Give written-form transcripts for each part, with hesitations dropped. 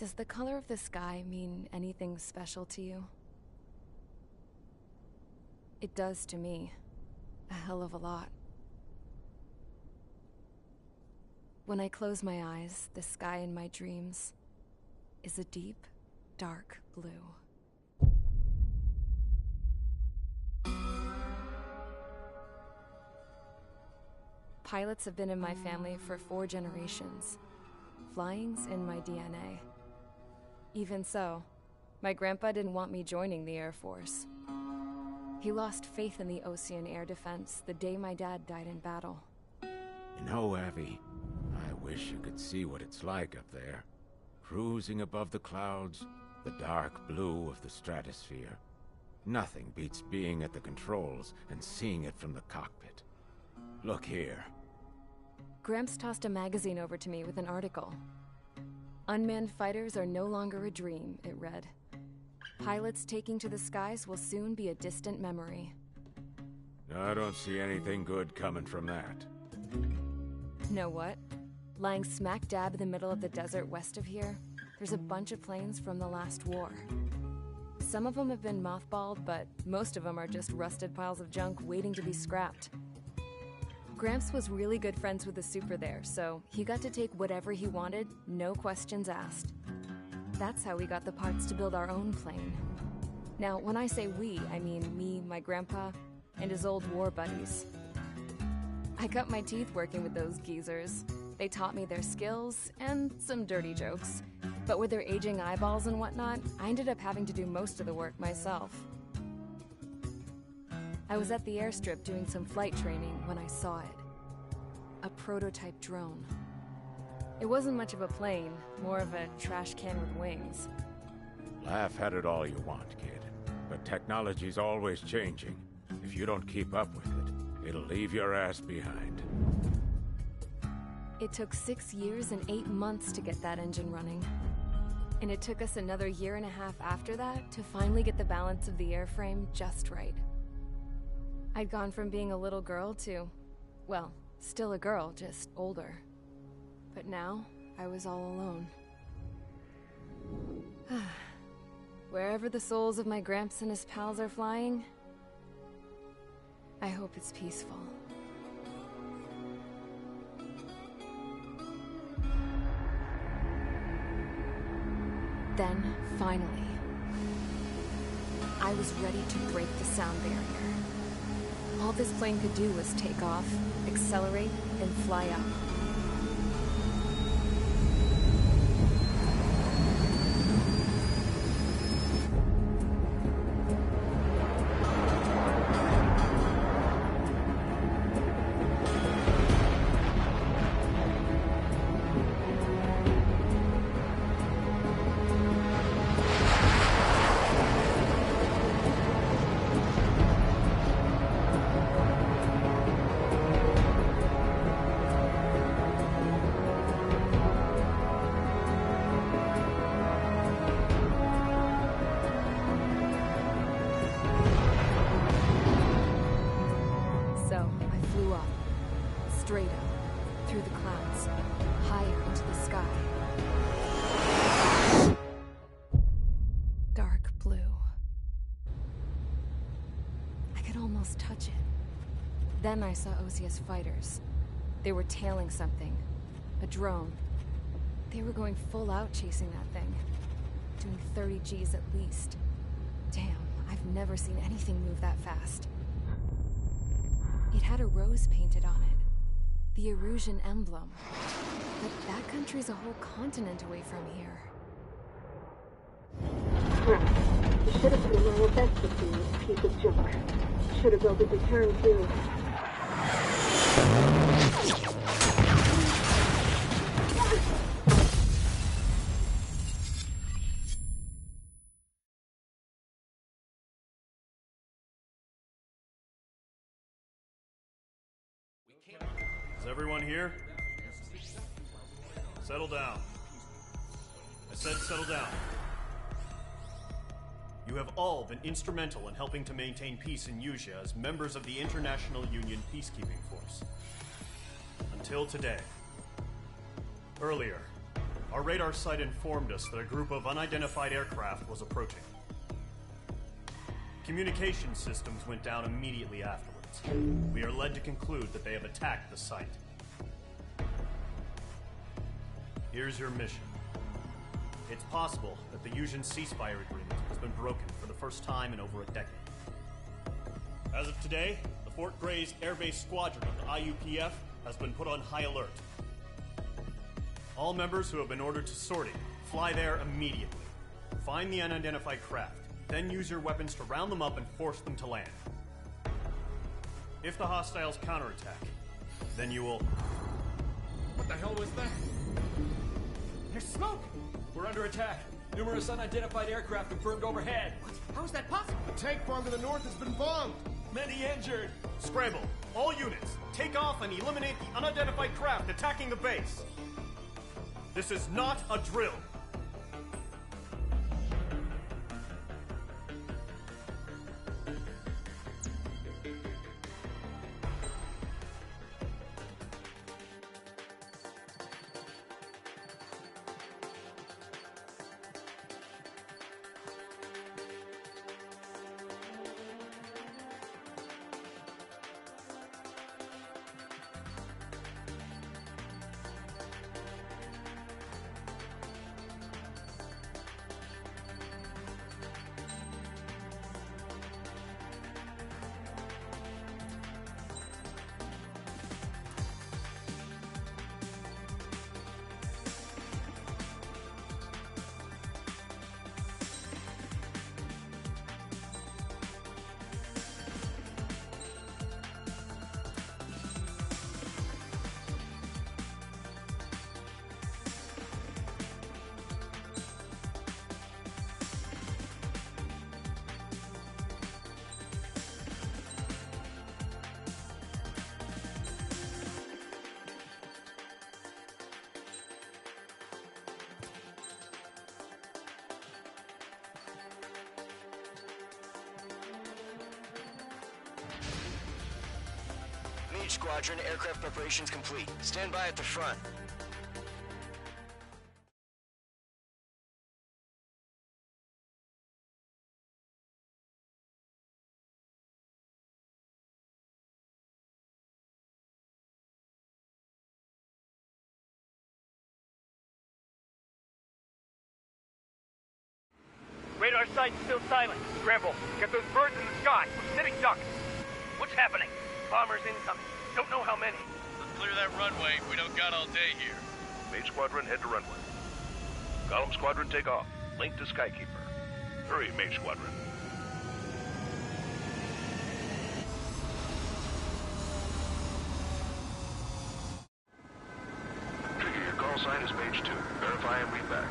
Does the color of the sky mean anything special to you? It does to me. A hell of a lot. When I close my eyes, the sky in my dreams is a deep, dark blue. Pilots have been in my family for 4 generations. Flying's in my DNA. Even so, my grandpa didn't want me joining the Air Force. He lost faith in the Osean Air Defense the day my dad died in battle. You know, Abby, I wish you could see what it's like up there. Cruising above the clouds, the dark blue of the stratosphere. Nothing beats being at the controls and seeing it from the cockpit. Look here. Gramps tossed a magazine over to me with an article. Unmanned fighters are no longer a dream, it read. Pilots taking to the skies will soon be a distant memory. I don't see anything good coming from that. Know what? Lying smack dab in the middle of the desert west of here, there's a bunch of planes from the last war. Some of them have been mothballed, but most of them are just rusted piles of junk waiting to be scrapped. Gramps was really good friends with the super there, so he got to take whatever he wanted, no questions asked. That's how we got the parts to build our own plane. Now, when I say we, I mean me, my grandpa, and his old war buddies. I cut my teeth working with those geezers. They taught me their skills, and some dirty jokes. But with their aging eyeballs and whatnot, I ended up having to do most of the work myself. I was at the airstrip doing some flight training when I saw it. A prototype drone. It wasn't much of a plane, more of a trash can with wings. Laugh at it all you want, kid. But technology's always changing. If you don't keep up with it, it'll leave your ass behind. It took 6 years and 8 months to get that engine running. And it took us another 1.5 years after that to finally get the balance of the airframe just right. I'd gone from being a little girl to, well, still a girl, just older. But now, I was all alone. Wherever the souls of my Gramps and his pals are flying, I hope it's peaceful. Then, finally, I was ready to break the sound barrier. All this plane could do was take off, accelerate, and fly up. Straight up, through the clouds, higher into the sky. Dark blue. I could almost touch it. Then I saw Osea's fighters. They were tailing something. A drone. They were going full out chasing that thing. Doing 30 Gs at least. Damn, I've never seen anything move that fast. It had a rose painted on it. The Erusian emblem. But that country's a whole continent away from here. Right. You should have been my best to see this piece of junk. Should have built a deterrent too. Is everyone here? Settle down. I said settle down. You have all been instrumental in helping to maintain peace in Usea as members of the International Union Peacekeeping Force. Until today. Earlier, Our radar site informed us that a group of unidentified aircraft was approaching. Communication systems went down immediately afterwards. We are led to conclude that they have attacked the site. Here's your mission. It's possible that the Yuuzhan ceasefire agreement has been broken for the first time in over a decade. As of today, the Fort Grays Air Base Squadron of the IUPF has been put on high alert. All members who have been ordered to sortie, fly there immediately. Find the unidentified craft, then use your weapons to round them up and force them to land. If the hostiles counterattack, then you will... What the hell was that? There's smoke! We're under attack. Numerous unidentified aircraft confirmed overhead. What? How is that possible? The tank farm to the north has been bombed! Many injured! Scramble! All units, take off and eliminate the unidentified craft attacking the base! This is not a drill! Mage Squadron, aircraft preparations complete. Stand by at the front. Radar site's still silent. Scramble. Get those birds in the sky. We're sitting ducks. What's happening? Bombers incoming. Don't know how many. Let's clear that runway. We don't got all day here. Mage Squadron, head to runway. Golem Squadron, take off. Link to Skykeeper. Hurry, Mage Squadron. Trigger, your call sign is Mage 2. Verify and read back.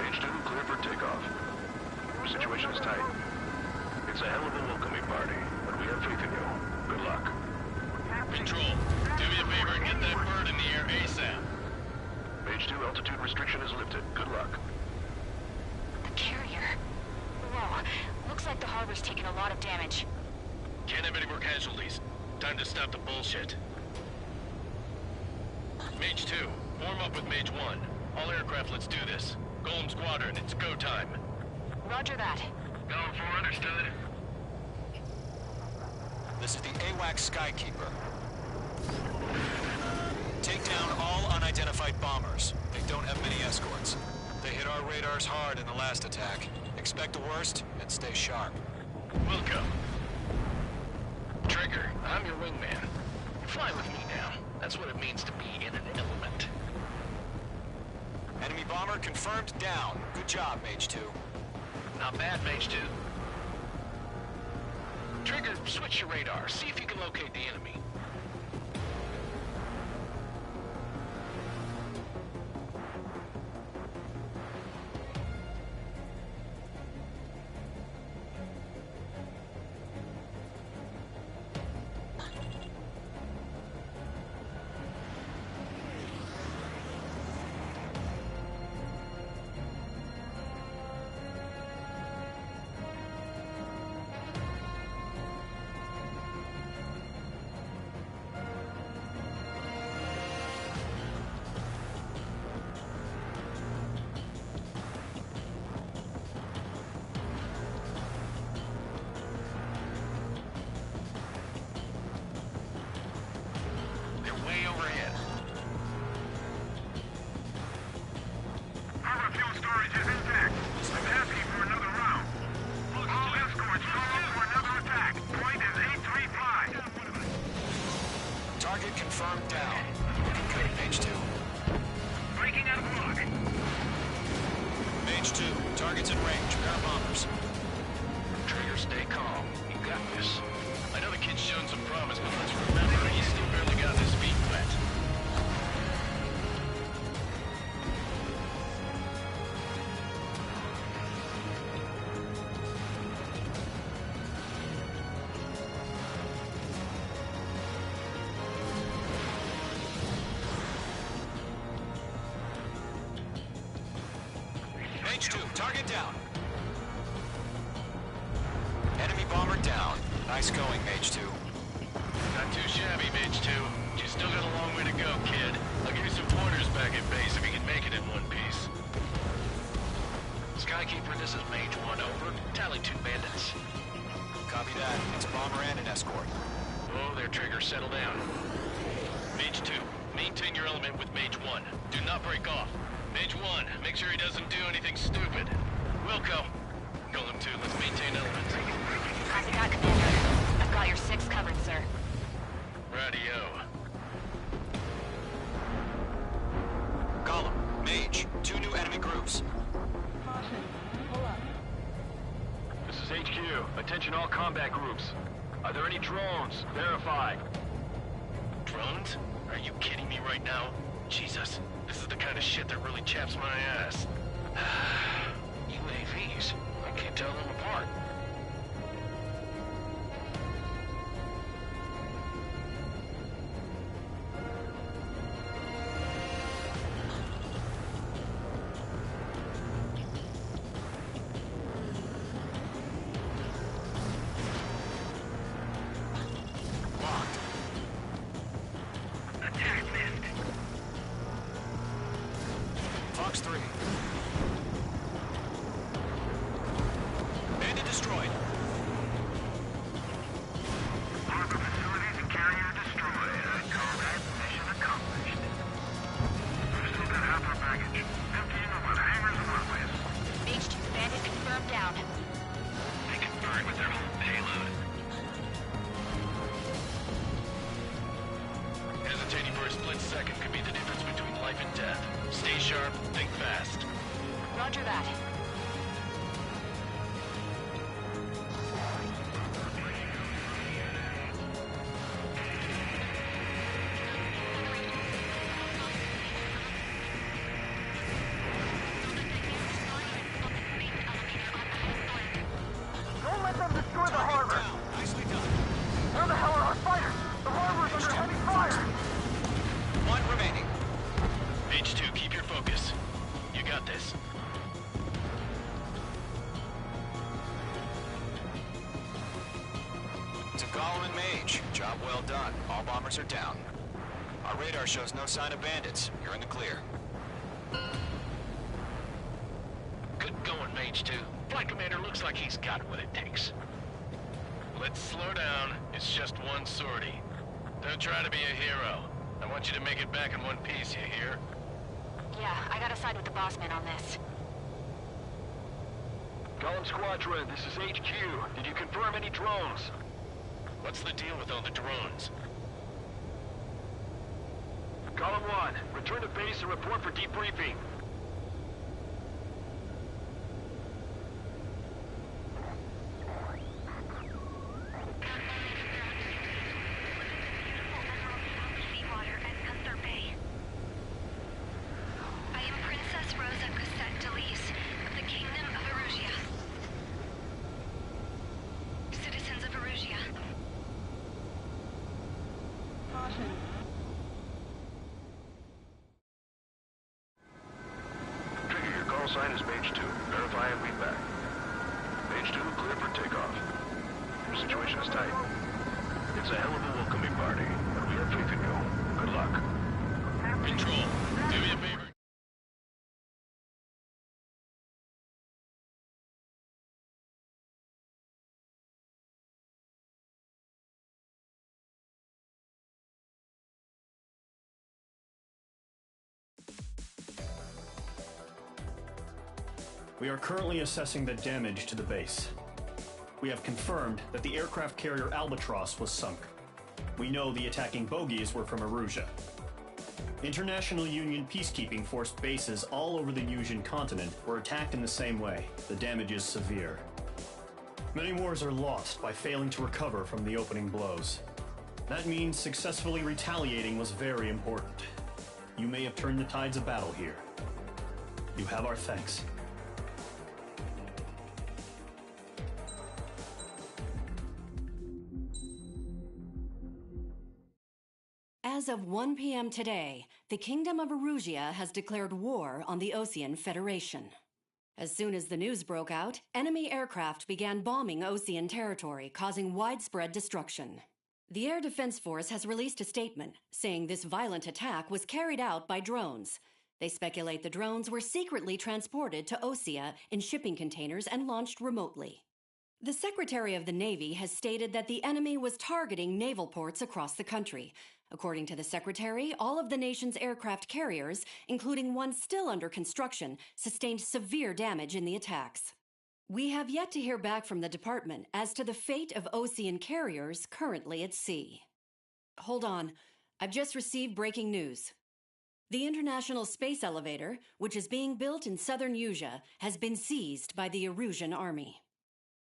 Mage 2, clear for takeoff. Your situation is tight. It's a hell of a welcoming party, but we have faith in you. Good luck. Control, do me a favor and get that bird in the air ASAP. Mage 2, altitude restriction is lifted. Good luck. The carrier. Whoa. Looks like the harbor's taken a lot of damage. Can't have any more casualties. Time to stop the bullshit. Mage 2, form up with Mage 1. All aircraft, let's do this. Golem Squadron, it's go time. Roger that. Golem 4, understood. This is the AWACS Skykeeper. Take down all unidentified bombers. They don't have many escorts. They hit our radars hard in the last attack. Expect the worst and stay sharp. Welcome. Trigger, I'm your wingman. Fly with me now. That's what it means to be in an element. Enemy bomber confirmed down. Good job, Mage 2. Not bad, Mage 2. Trigger, switch your radar. See if you can locate the enemy. Mage 2, target down. Enemy bomber down. Nice going, Mage 2. Not too shabby, Mage 2. You still got a long way to go, kid. I'll give you some pointers back at base if you can make it in one piece. Skykeeper, this is Mage 1, over. Tally 2 bandits. Copy that. It's a bomber and an escort. Oh, there, Trigger. Settle down. Mage 2, maintain your element with Mage 1. Do not break off. Mage 1, make sure he doesn't do anything stupid. Wilco. Golem 2, let's maintain element. Copy that, Commander. I've got your 6 covered, sir. Radio. Column, Mage, 2 new enemy groups. Caution. Pull up. This is HQ. Attention all combat groups. Are there any drones? Verify. Drones? Are you kidding me right now? Jesus, this is the kind of shit that really chaps my ass. UAVs. I can't tell them apart. Fox 3. Bandit destroyed. Harbor facilities and carrier destroyed. Combat mission accomplished. We've still got half our baggage. Emptying over the hangars and runways. Mage 2 bandit confirmed down. They can burn with their whole payload. Hesitating for a split second could be the difference between life and death. Stay sharp, think fast. Roger that. Don't let them destroy the harbor! Down. Nicely done. Where the hell are our fighters? The harbor's under heavy fire! 1 remaining. Mage 2, keep your focus. You got this. To Gollum and Mage, job well done. All bombers are down. Our radar shows no sign of bandits. You're in the clear. Good going, Mage 2. Flight Commander looks like he's got what it takes. Let's slow down. It's just one sortie. Don't try to be a hero. I want you to make it back in one piece, you hear? Yeah, I gotta side with the boss man on this. Golem Squadron, this is HQ. Did you confirm any drones? What's the deal with all the drones? Golem 1, return to base and report for debriefing. Seawater at Gunther Bay. I am Princess Rosa Gusset Delise of the Kingdom of Erusia. Citizens of Erusia. Caution. Trigger, your call sign is Mage 2. Verify and read back. Mage 2, clear for takeoff. Your situation is tight. It's a hell of a welcoming party, but we have faith in you. Good luck. Control, do me a favor. We are currently assessing the damage to the base. We have confirmed that the aircraft carrier Albatross was sunk. We know the attacking bogies were from Erusia. International Union peacekeeping force bases all over the Yusian continent were attacked in the same way. The damage is severe. Many wars are lost by failing to recover from the opening blows. That means successfully retaliating was very important. You may have turned the tides of battle here. You have our thanks. As of 1 p.m. today, the Kingdom of Erusia has declared war on the Osean Federation. As soon as the news broke out, enemy aircraft began bombing Osean territory, causing widespread destruction. The Air Defense Force has released a statement saying this violent attack was carried out by drones. They speculate the drones were secretly transported to Osea in shipping containers and launched remotely. The Secretary of the Navy has stated that the enemy was targeting naval ports across the country. According to the Secretary, all of the nation's aircraft carriers, including one still under construction, sustained severe damage in the attacks. We have yet to hear back from the department as to the fate of Osean carriers currently at sea. Hold on. I've just received breaking news. The International Space Elevator, which is being built in southern Usea, has been seized by the Erusian army.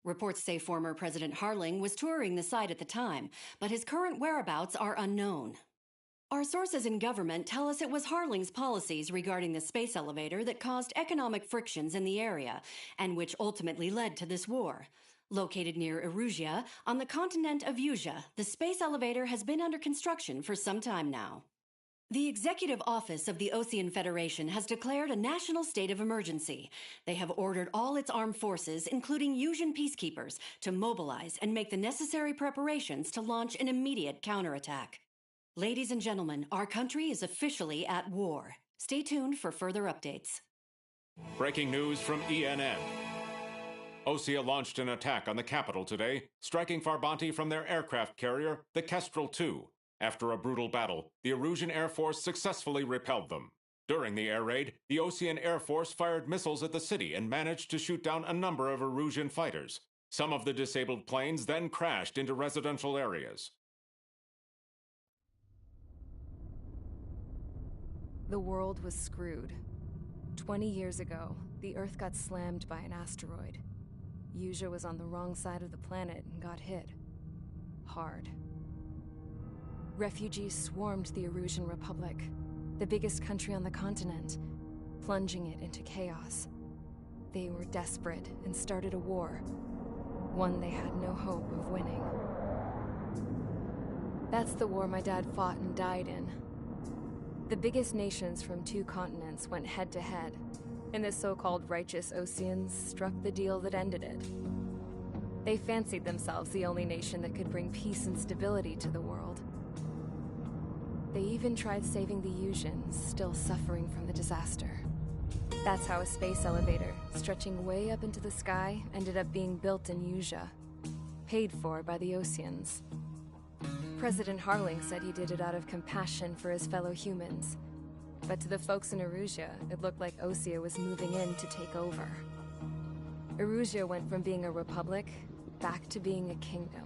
Reports say former President Harling was touring the site at the time, but his current whereabouts are unknown. Our sources in government tell us it was Harling's policies regarding the space elevator that caused economic frictions in the area, and which ultimately led to this war. Located near Erusia, on the continent of Usea, the space elevator has been under construction for some time now. The Executive Office of the Osean Federation has declared a national state of emergency. They have ordered all its armed forces, including Usean peacekeepers, to mobilize and make the necessary preparations to launch an immediate counterattack. Ladies and gentlemen, our country is officially at war. Stay tuned for further updates. Breaking news from ENN. Osea launched an attack on the capital today, striking Farbanti from their aircraft carrier, the Kestrel II. After a brutal battle, the Erusian Air Force successfully repelled them. During the air raid, the Osean Air Force fired missiles at the city and managed to shoot down a number of Erusian fighters. Some of the disabled planes then crashed into residential areas. The world was screwed. 20 years ago, the Earth got slammed by an asteroid. Usea was on the wrong side of the planet and got hit. Hard. Refugees swarmed the Erusian Republic, the biggest country on the continent, plunging it into chaos. They were desperate and started a war, one they had no hope of winning. That's the war my dad fought and died in. The biggest nations from 2 continents went head-to-head, and the so-called righteous Oseans struck the deal that ended it. They fancied themselves the only nation that could bring peace and stability to the world. They even tried saving the Useans, still suffering from the disaster. That's how a space elevator, stretching way up into the sky, ended up being built in Usea, paid for by the Oseans. President Harling said he did it out of compassion for his fellow humans. But to the folks in Erusia, it looked like Osea was moving in to take over. Erusia went from being a republic back to being a kingdom.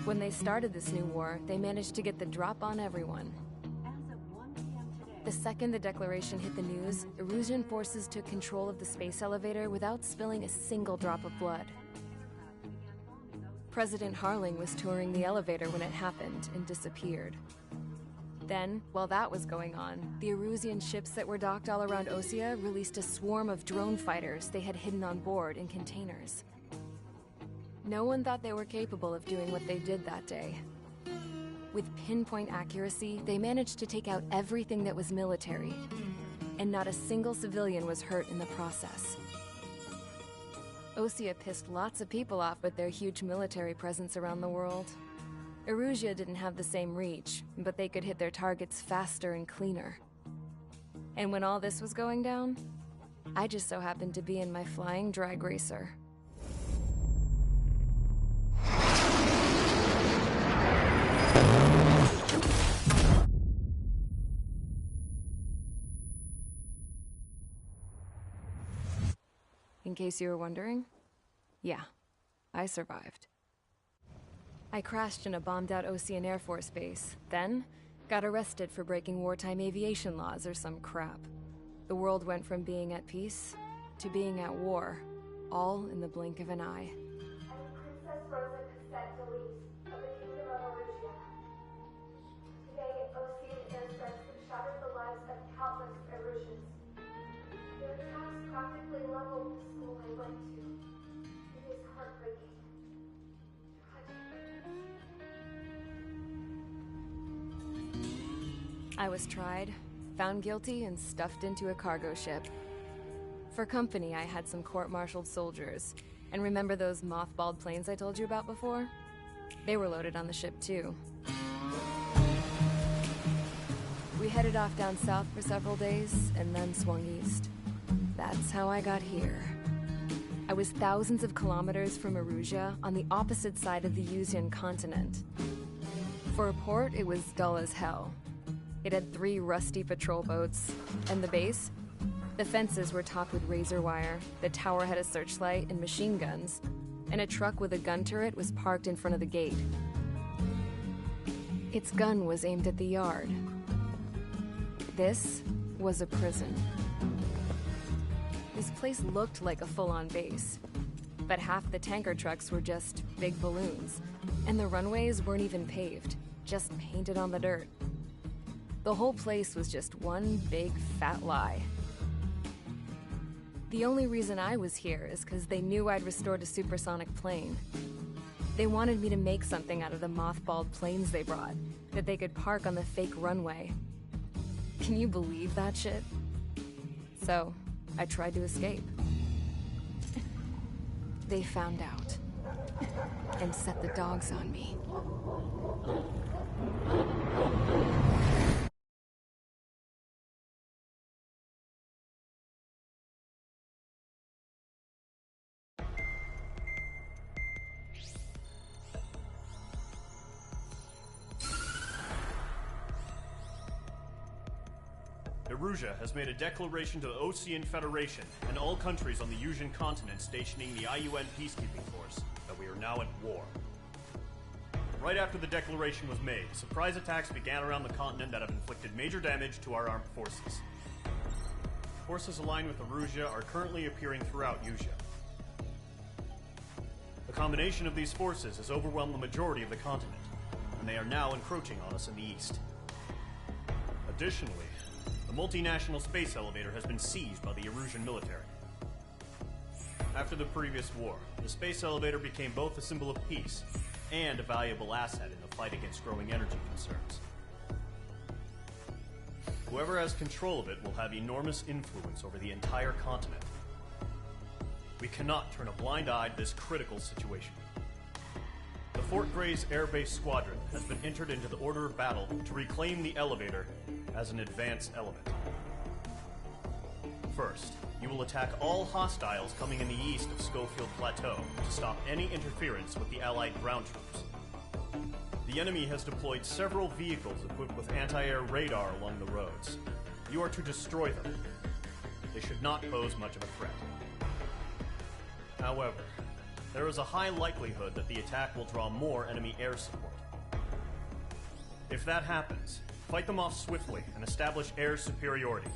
When they started this new war, they managed to get the drop on everyone. The second the declaration hit the news, Erusian forces took control of the space elevator without spilling a single drop of blood. President Harling was touring the elevator when it happened and disappeared. Then, while that was going on, the Erusian ships that were docked all around Osea released a swarm of drone fighters they had hidden on board in containers. No one thought they were capable of doing what they did that day. With pinpoint accuracy, they managed to take out everything that was military, and not a single civilian was hurt in the process. Osea pissed lots of people off with their huge military presence around the world. Erusia didn't have the same reach, but they could hit their targets faster and cleaner. And when all this was going down, I just so happened to be in my flying drag racer. In case you were wondering, yeah, I survived. I crashed in a bombed-out Osean Air Force base, then got arrested for breaking wartime aviation laws or some crap. The world went from being at peace to being at war, all in the blink of an eye. Princess Rosa Cassette Delise of the Kingdom of Erusia. Today, Osean airstrikes have shattered the lives of countless Erusians. Their attacks practically leveled the school I went to. It is heartbreaking. I was tried, found guilty, and stuffed into a cargo ship. For company, I had some court-martialed soldiers. And remember those mothballed planes I told you about before? They were loaded on the ship, too. We headed off down south for several days, and then swung east. That's how I got here. I was thousands of kilometers from Erusia, on the opposite side of the Yuzian continent. For a port, it was dull as hell. It had 3 rusty patrol boats, and the base? The fences were topped with razor wire, the tower had a searchlight and machine guns, and a truck with a gun turret was parked in front of the gate. Its gun was aimed at the yard. This was a prison. This place looked like a full-on base, but half the tanker trucks were just big balloons, and the runways weren't even paved, just painted on the dirt. The whole place was just one big fat lie. The only reason I was here is because they knew I'd restored a supersonic plane. They wanted me to make something out of the mothballed planes they brought, that they could park on the fake runway. Can you believe that shit? So, I tried to escape. They found out, and set the dogs on me. Erusia has made a declaration to the Osean Federation and all countries on the Yuzian continent stationing the IUN peacekeeping force that we are now at war. Right after the declaration was made, surprise attacks began around the continent that have inflicted major damage to our armed forces. Forces aligned with Erusia are currently appearing throughout Yusia. The combination of these forces has overwhelmed the majority of the continent, and they are now encroaching on us in the east. Additionally, the multinational space elevator has been seized by the Erusian military. After the previous war, the space elevator became both a symbol of peace and a valuable asset in the fight against growing energy concerns. Whoever has control of it will have enormous influence over the entire continent. We cannot turn a blind eye to this critical situation. The Fort Grays Air Base Squadron has been entered into the order of battle to reclaim the elevator as an advance element. First, you will attack all hostiles coming in the east of Schofield Plateau to stop any interference with the Allied ground troops. The enemy has deployed several vehicles equipped with anti-air radar along the roads. You are to destroy them. They should not pose much of a threat. However, there is a high likelihood that the attack will draw more enemy air support. If that happens, fight them off swiftly and establish air superiority.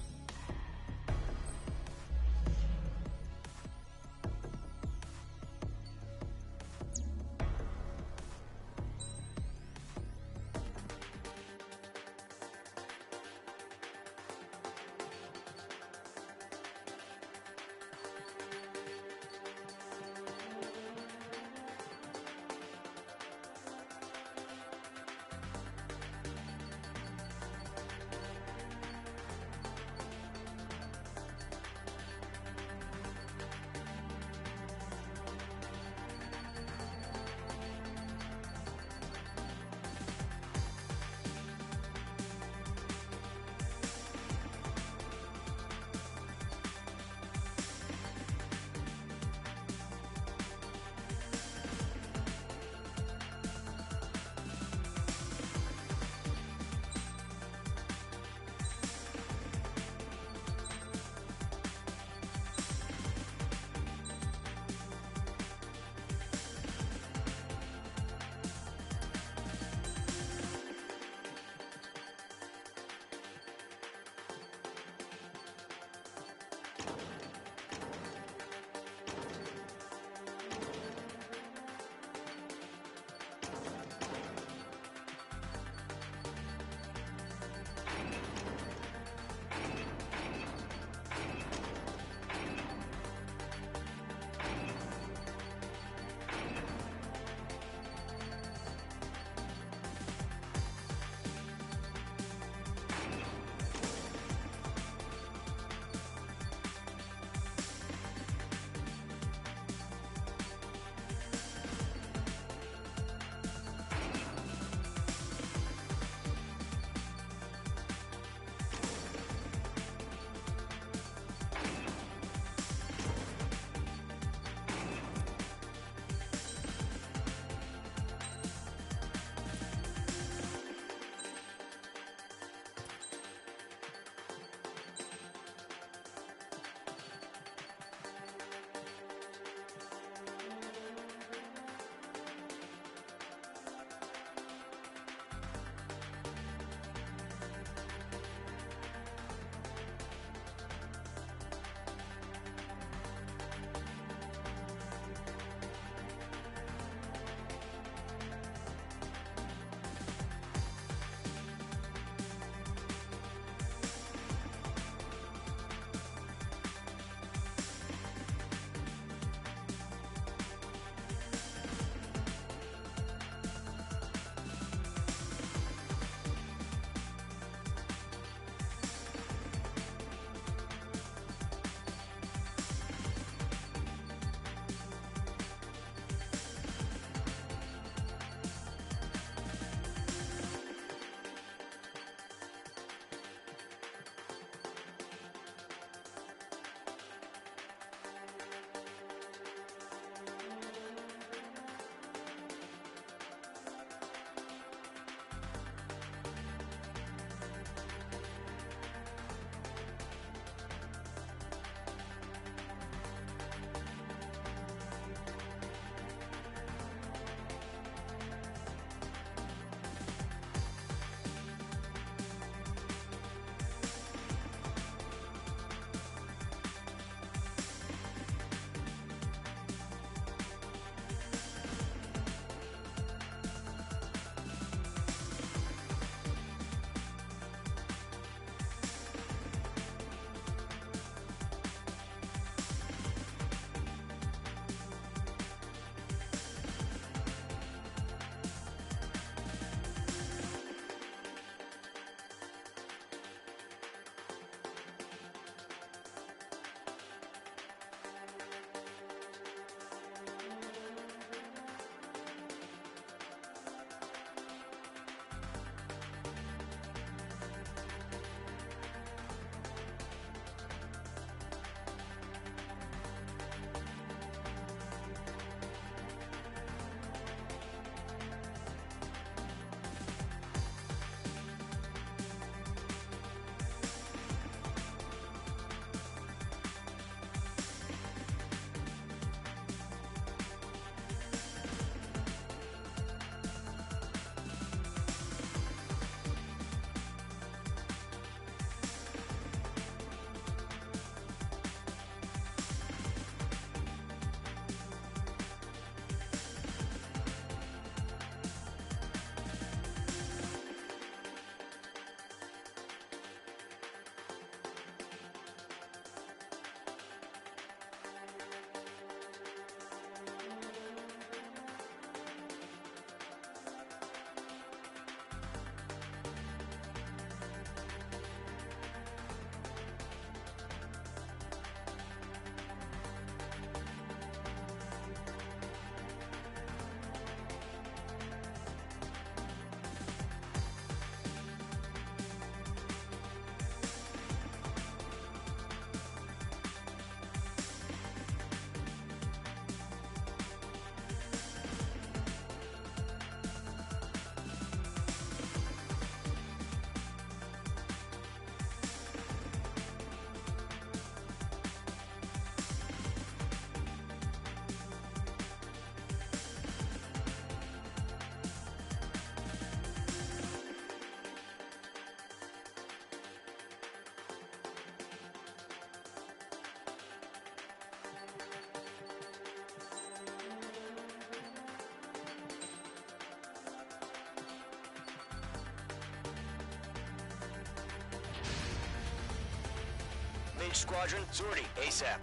Mage Squadron, sortie, ASAP.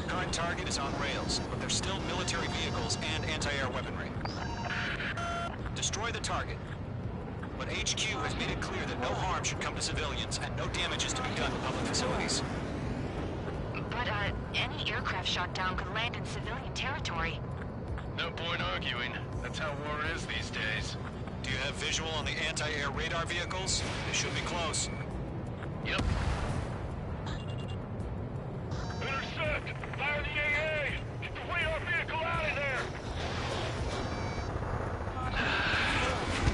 Current target is on rails, but there's still military vehicles and anti-air weaponry. Destroy the target. But HQ has made it clear that no harm should come to civilians and no damage is to be done to public facilities. But, any aircraft shot down could land in civilian territory. No point arguing. That's how war is these days. Do you have visual on the anti-air radar vehicles? They should be close. Yep. Intercept! Fire the AA! Get the radar vehicle out of there!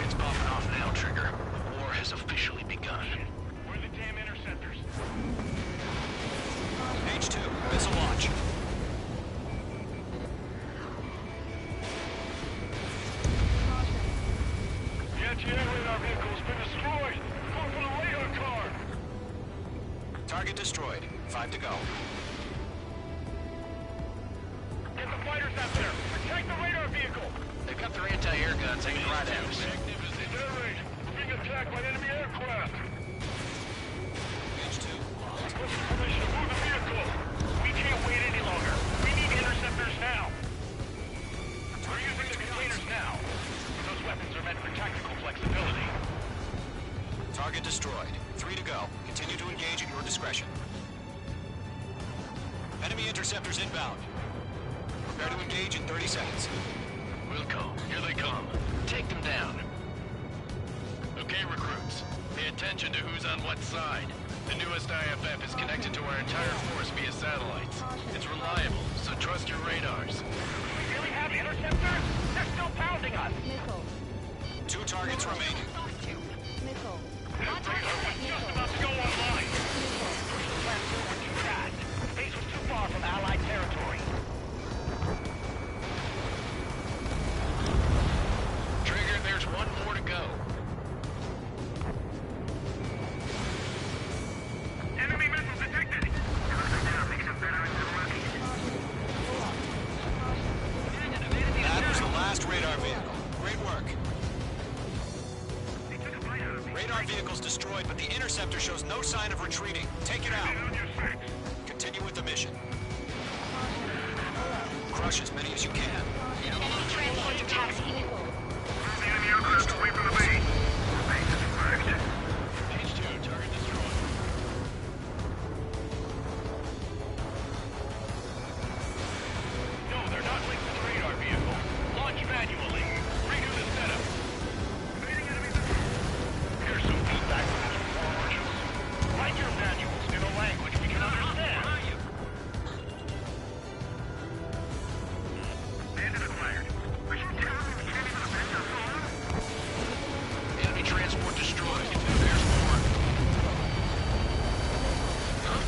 It's popping off now, Trigger. The war has officially begun. Where are the damn interceptors? H2, missile launch. The anti-air radar vehicle's been destroyed! Going for the radar car! Target destroyed. 5 to go. Get the fighters out there! Protect the radar vehicle! They've got their anti-air guns aiming right at us. Magnificent. Air raid! We're being attacked by enemy aircraft! H2, locked. What's the permission to move the vehicle? We can't wait any longer. We need interceptors now. We're using the containers now. Those weapons are meant for tactical flexibility. Target destroyed. 3 to go. Continue to engage at your discretion. Enemy interceptors inbound. Prepare to engage in 30 seconds. Wilco, here they come. Take them down. Okay, recruits. Pay attention to who's on what side. The newest IFF is connected to our entire force via satellites. It's reliable, so trust your radars. We really have interceptors? They're still pounding us! Missile. 2 targets remaining. Missile. That radar was just about to go online! The platform went too fast. Base was too far from Allied territory. Trigger, there's one more to go. Enemy missile detected! That was the last radar vehicle. Great work. Radar vehicle's destroyed, but the interceptor shows no sign of retreating. Take it out. Continue with the mission. Crush as many as you can. Enemy transport to taxi. Enemy aircraft away from the base. Base is flagged. H2, target destroyed. No, they're not linked to the radar vehicle. Launch manually. Redo the setup. Here's some feedback from the support marshals. Write your manuals in a language we can understand. Bandit acquired. Are you telling me we can't even avenge our phone? Enemy transport destroyed. There's more. Huh?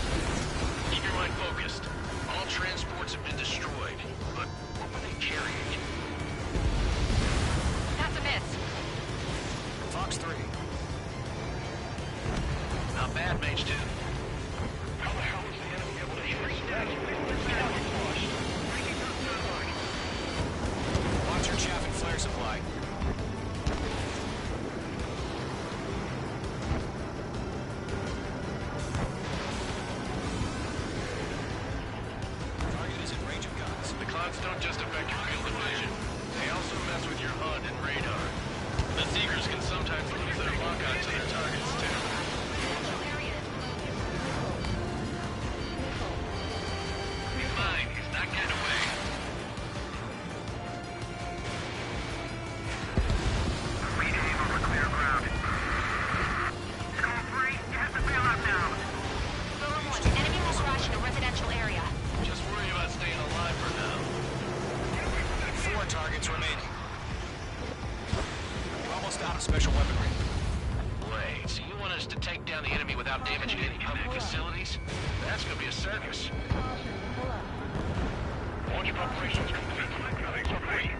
Keep your mind focused. All transports have been destroyed. But what were they carrying? That's a miss. Fox 3. Not bad, Mage 2. How the hell is the enemy able to hit us that? Get out and flush. Breaking up turbine. Watch your chaff and flare supply. Target is in range of guns. The clouds don't just affect your field of vision. They also mess with your HUD and radar. The Seekers can sometimes lose their lock-on to their targets, too. He's fine. He's not getting away. Rename over clear ground. Score 3, you have to bail out now. Zone 1, enemy will crash in a residential area. Just worry about staying alive for now. 4 targets remaining. We're almost out of special weaponry. Wait, so you want us to take down the enemy without damaging any public facilities? That's gonna be a circus. Launch preparations complete. Nothing's complete.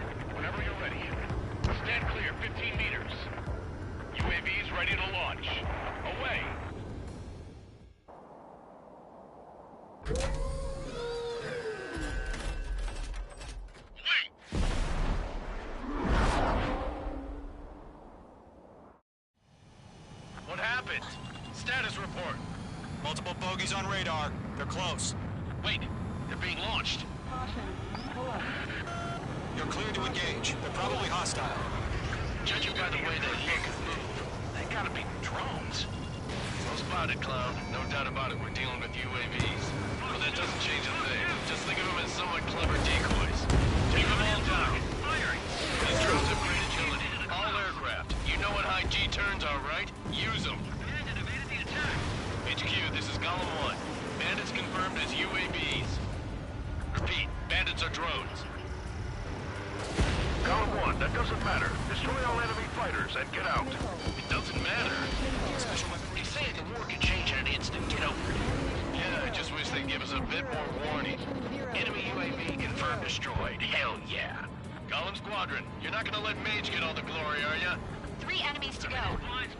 Multiple bogeys on radar. They're close. Wait, they're being launched. Caution. Pull up. You're clear to engage. They're probably hostile. Judging by the way they look and move, they gotta be drones. Well spotted, Clown. No doubt about it, we're dealing with UAVs. But that doesn't change a thing. Just think of them as somewhat clever decoys. Take them all down. These drones have great agility. All aircraft. You know what high G turns are, right? Use them. HQ, this is Golem 1. Bandits confirmed as UAVs. Repeat, bandits are drones. Golem 1, that doesn't matter. Destroy all enemy fighters and get out. It doesn't matter. They say the war can change in an instant. Get over it. Yeah, I just wish they'd give us a bit more warning. Enemy UAV confirmed destroyed. Hell yeah. Golem Squadron, you're not gonna let Mage get all the glory, are ya? 3 enemies to go.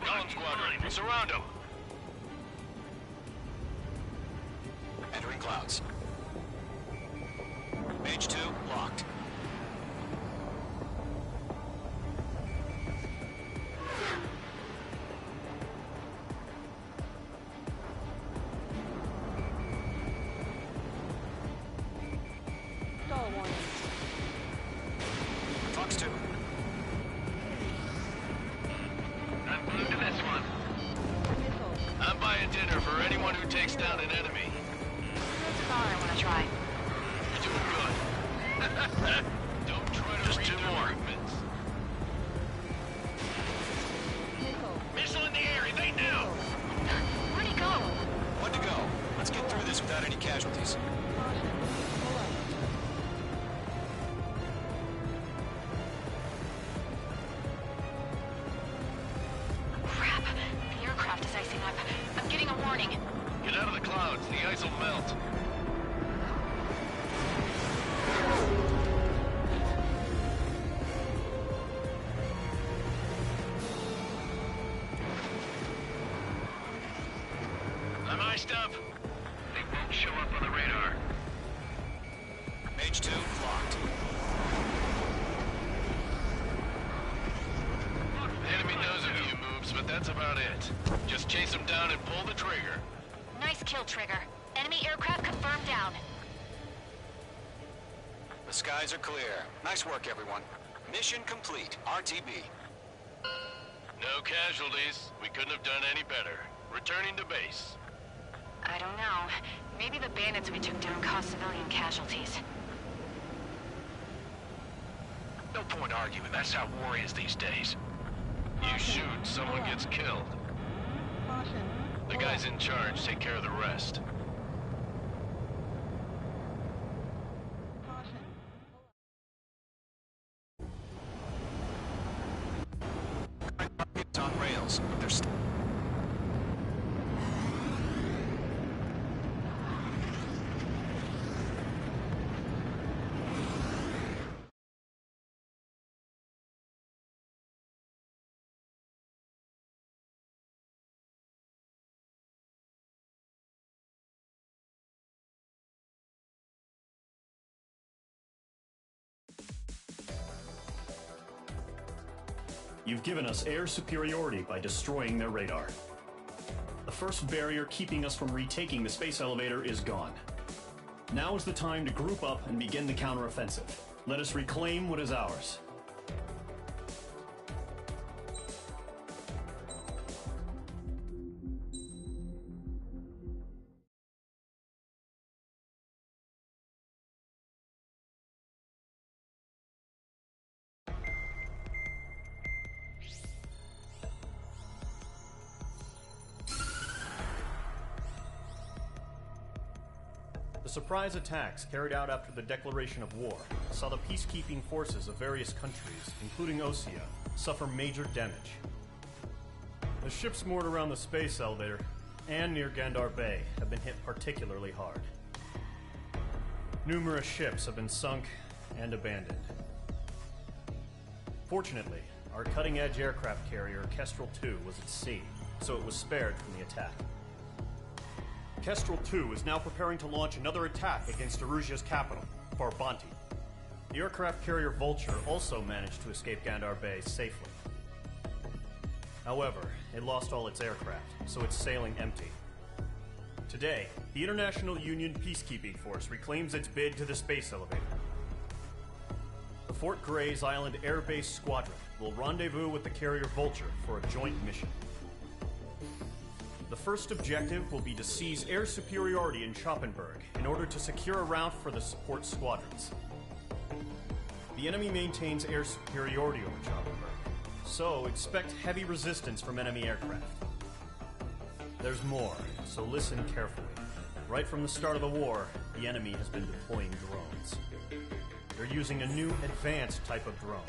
Golem Squadron, surround them. Entering clouds. Mage 2, locked. Stall warning. Fox 2. I'm glued to this one. I'm buying dinner for anyone who takes down an enemy. I want to try. You're doing good. Don't try to just 2 more movements. Missile in the air, evade now! Where'd he go? 1 to go. Let's get through this without any casualties. Crap. The aircraft is icing up. I'm getting a warning. Get out of the clouds, the ice will melt. I'm iced up. They won't show up on the radar. Mage 2, locked. The enemy knows a few moves, but that's about it. Just chase them down and pull the trigger. Nice kill, Trigger. Enemy aircraft confirmed down. The skies are clear. Nice work, everyone. Mission complete. RTB. No casualties. We couldn't have done any better. Returning to base. I don't know. Maybe the bandits we took down caused civilian casualties. No point arguing. That's how war is these days. You shoot, someone gets killed. Caution. The guys in charge take care of the rest. It's on rails. They're You've given us air superiority by destroying their radar. The first barrier keeping us from retaking the space elevator is gone. Now is the time to group up and begin the counteroffensive. Let us reclaim what is ours. The surprise attacks carried out after the declaration of war saw the peacekeeping forces of various countries, including Osea, suffer major damage. The ships moored around the space elevator and near Gandar Bay have been hit particularly hard. Numerous ships have been sunk and abandoned. Fortunately, our cutting-edge aircraft carrier Kestrel 2 was at sea, so it was spared from the attack. Kestrel 2 is now preparing to launch another attack against Erusia's capital, Farbanti. The aircraft carrier Vulture also managed to escape Gandar Bay safely. However, it lost all its aircraft, so it's sailing empty. Today, the International Union Peacekeeping Force reclaims its bid to the space elevator. The Fort Grays Island Air Base Squadron will rendezvous with the carrier Vulture for a joint mission. The first objective will be to seize air superiority in Schoppenberg in order to secure a route for the support squadrons. The enemy maintains air superiority over Schoppenberg, so expect heavy resistance from enemy aircraft. There's more, so listen carefully. Right from the start of the war, the enemy has been deploying drones. They're using a new advanced type of drone.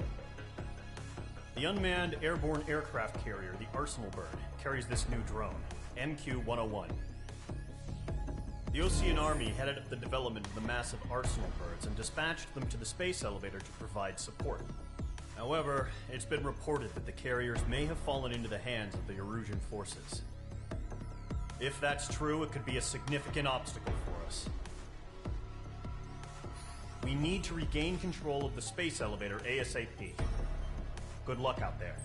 The unmanned airborne aircraft carrier, the Arsenal Bird, carries this new drone, MQ-101. The Osean Army headed up the development of the massive Arsenal Birds and dispatched them to the space elevator to provide support. However, it's been reported that the carriers may have fallen into the hands of the Erusian forces. If that's true, it could be a significant obstacle for us. We need to regain control of the space elevator ASAP. Good luck out there.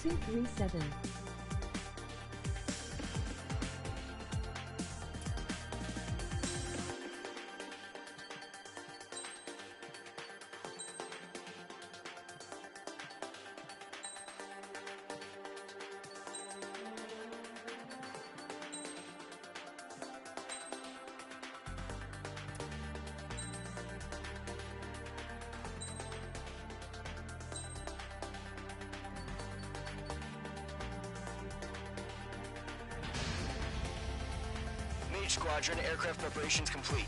C-37. Squadron, aircraft preparations complete.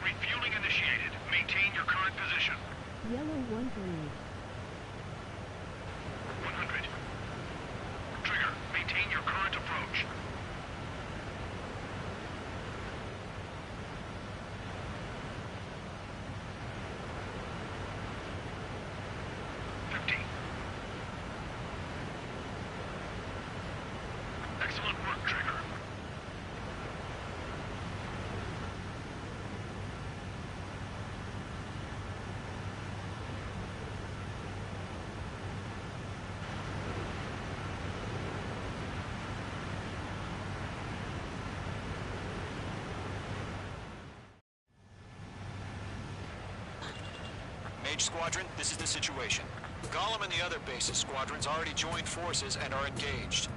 Refueling initiated. Maintain your current position. Yellow 1-3. 100. Trigger, maintain your current approach. Excellent work, Trigger. Mage Squadron, this is the situation. Gollum and the other bases squadrons already joined forces and are engaged.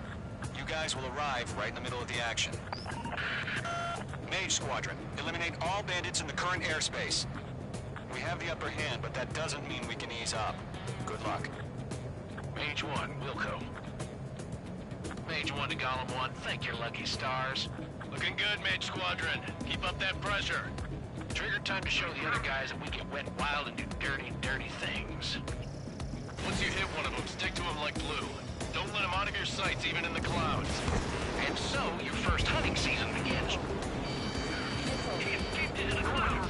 You guys will arrive right in the middle of the action. Mage Squadron, eliminate all bandits in the current airspace. We have the upper hand, but that doesn't mean we can ease up. Good luck. Mage 1, Wilco. Mage 1 to Gollum 1, thank your lucky stars. Looking good, Mage Squadron. Keep up that pressure. Trigger time to show the other guys that we can wet wild and do dirty, dirty things. Once you hit one of them, stick to him like glue. Don't let him out of your sights, even in the clouds. And so, your first hunting season begins. Keep into the clouds.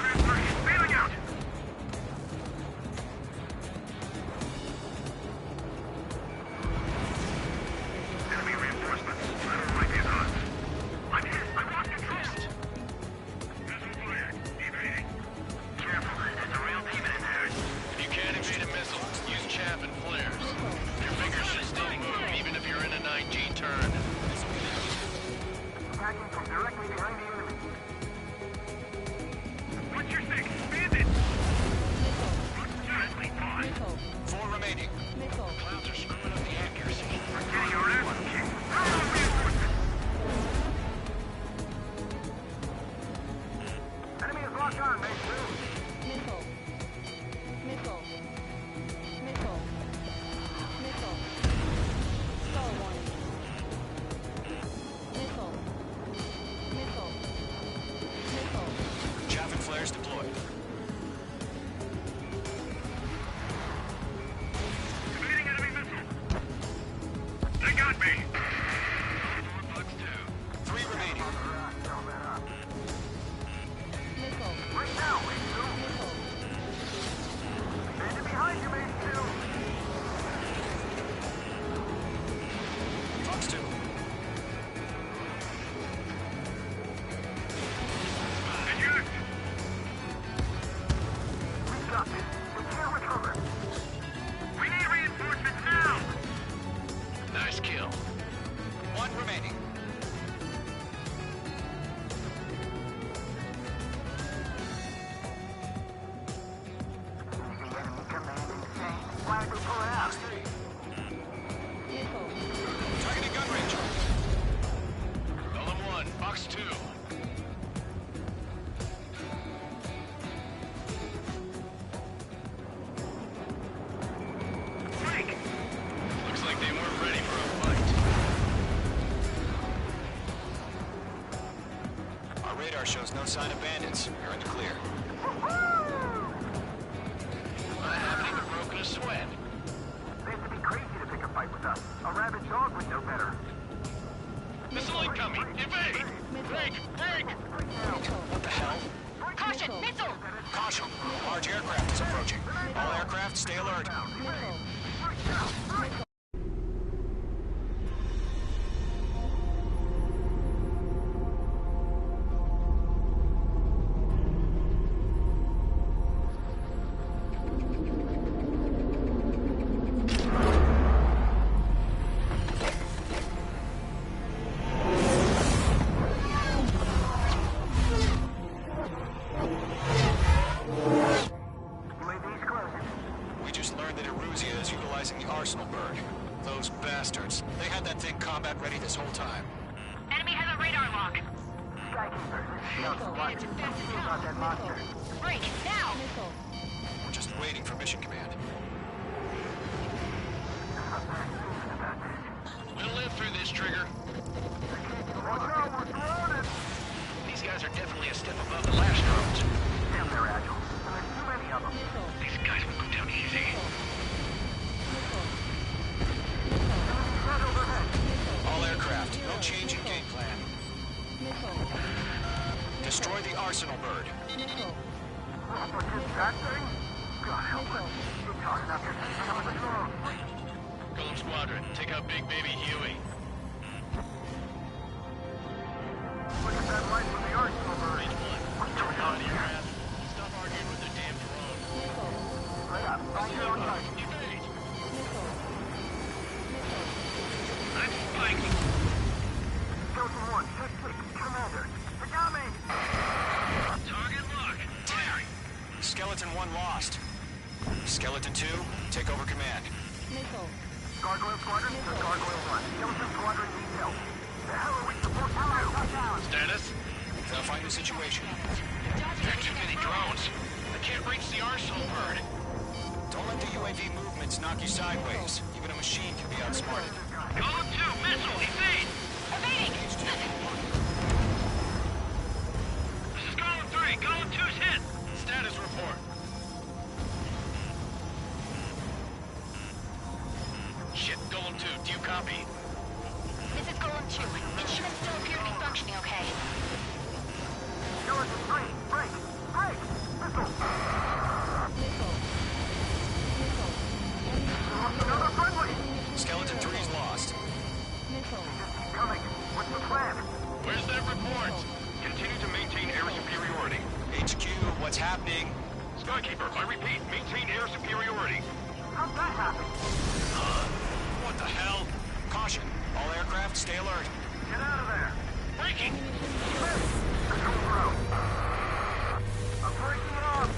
He's bailing out! Enemy reinforcements. I don't like these odds. I'm hit. I lost control. Missile fire. Evading. Careful. There's a real demon in there. If you can't evade a missile, use chaff and flares. Your fingers should still move, even if you're in a 9G turn. Attacking from directly behind the enemy. What's your six? Bandit! Gently, pause. 4 remaining. Clouds are screwing up the accuracy. We're getting our ass kicked. Enemy is locked on, mate. Missile. Missile. Missile. Missile. Star warning. Missile. Missile. Missile. Chaff and flares deployed. Evading enemy missile. They got me. 3 remaining. Missile. Right now, mate. Missile. Bandit behind you, mate. Fox 2. Eject! We got this. We can't recover. We need reinforcements now. Nice kill. 1 remaining. Why did we pull it out? Missile. Targeting gun range. Golem 1, Fox 2. Frank! Looks like they weren't ready for a fight. Our radar shows no sign of bandits. You're in the clear. I haven't even broken a sweat. They have to be crazy to pick a fight with us. A rabid dog would know better. Missile incoming! Evade! Break! Break! What the hell? Caution! Missile! Caution! Large aircraft is approaching. All aircraft, stay alert. We just learned that Eruzia is utilizing the Arsenal bird. Those bastards. They had that thing combat ready this whole time. Enemy has a radar lock. Missile. Break, now! Missile. We're just waiting for mission command. We'll live through this, Trigger. These guys are definitely a step above the last drones. Damn, they're agile. There's too many of them. These guys will go down easy. All aircraft, no change in game plan. Destroy the Arsenal bird. Missile. That thing? God help us. It's hard enough to see some of the drones. Golem Squadron, take out Big Baby Huey. Look at that light from the Arsenal bird. What's going on here? Stop arguing with the damn drone. Right up. Right here on target. Evade. I'm spiking. Delta 1, 6-6, Commander. They got me. Target Skeleton 1 lost. Skeleton 2, take over command. Missile. Gargoyle Squadron to Gargoyle 1. Skeleton Squadron detail. The hell are we supposed to do? Status? Verifying the situation. There are too many drones. I can't reach the arsenal bird. Don't let the UAV movements knock you sideways. Even a machine can be outsmarted. Golem 2, missile, evade! Evading! This is Golem 3. Golem 2's hit. Status report. Shit, Golem 2, do you copy? This is Golem 2. Instruments still appear to be functioning okay. Skeleton 3, break! Break! Missile! Another friendly! Skeleton 3's lost. Coming. What's the plan? Where's that report? Continue to maintain air superiority. HQ, what's happening? Skykeeper, I repeat, maintain air superiority. How'd that happen? What the hell? Caution. All aircraft, stay alert. Get out of there! Breaking! Control room. I'm breaking off!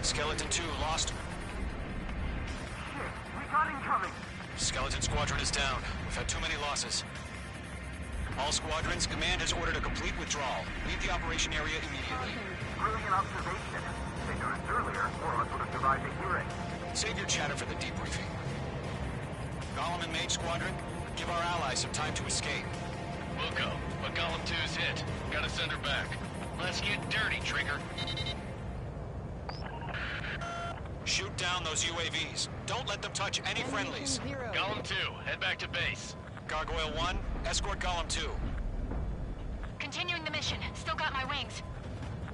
Skeleton 2 lost. Shit, recon incoming! Skeleton Squadron is down. We've had too many losses. All squadrons, command has ordered a complete withdrawal. Leave the operation area immediately. Brilliant observation. They noticed earlier, or else would have survived a hearing. Save your chatter for the debriefing. Golem and Mage Squadron, give our allies some time to escape. We'll go, but Golem 2's hit. Gotta send her back. Let's get dirty, Trigger. Shoot down those UAVs. Don't let them touch any friendlies. Golem 2, head back to base. Gargoyle 1, escort Golem 2. Continuing the mission. Still got my wings.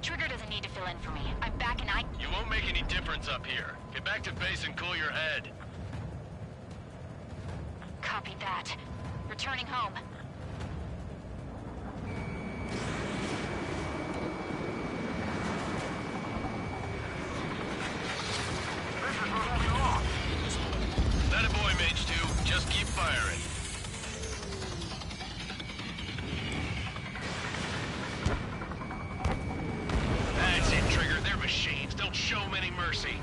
Trigger doesn't need to fill in for me. I'm back and You won't make any difference up here. Get back to base and cool your head. Copy that. Returning home. This is where we lost. That a boy, Mage 2. Just keep firing. That's it, Trigger. They're machines. Don't show them any mercy.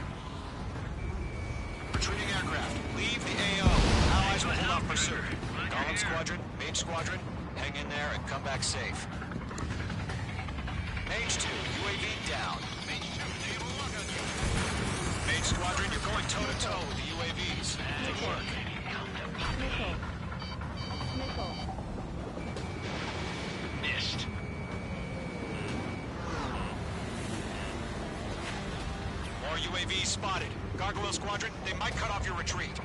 Retreating aircraft, leave the AO. Allies will hold off pursuit. Golem Squadron, Mage Squadron, hang in there and come back safe. Mage 2, UAV down. Mage Squadron, you're going toe-to-toe with the UAVs. Good work. Missed. More UAVs spotted. Gargoyle Squadron, they might cut off your retreat.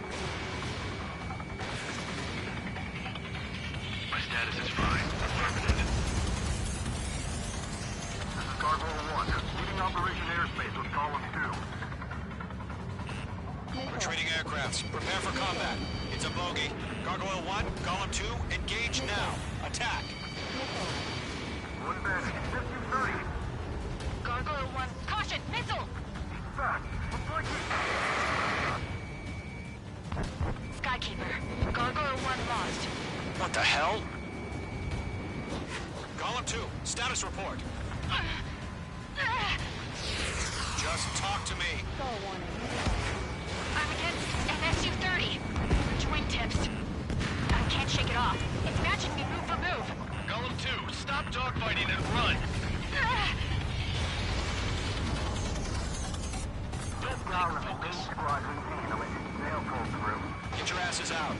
My status is fine. Affirmative. This is Gargoyle 1. Leading Operation Airspace with Golem 2. Retreating aircrafts, prepare for combat. It's a bogey. Gargoyle 1, Golem 2, engage now. Attack. One bandit. 50-30. Gargoyle 1. Caution! Missile! Back. Looks like Skykeeper. Gargoyle 1 lost. What the hell? Golem 2, status report. Just talk to me. I'm against MSU-30. Twin tips. I can't shake it off. It's matching me move for move. Golem 2, stop dogfighting and run. Golem and Mage Squadron handle it. They'll pull through. Get your asses out.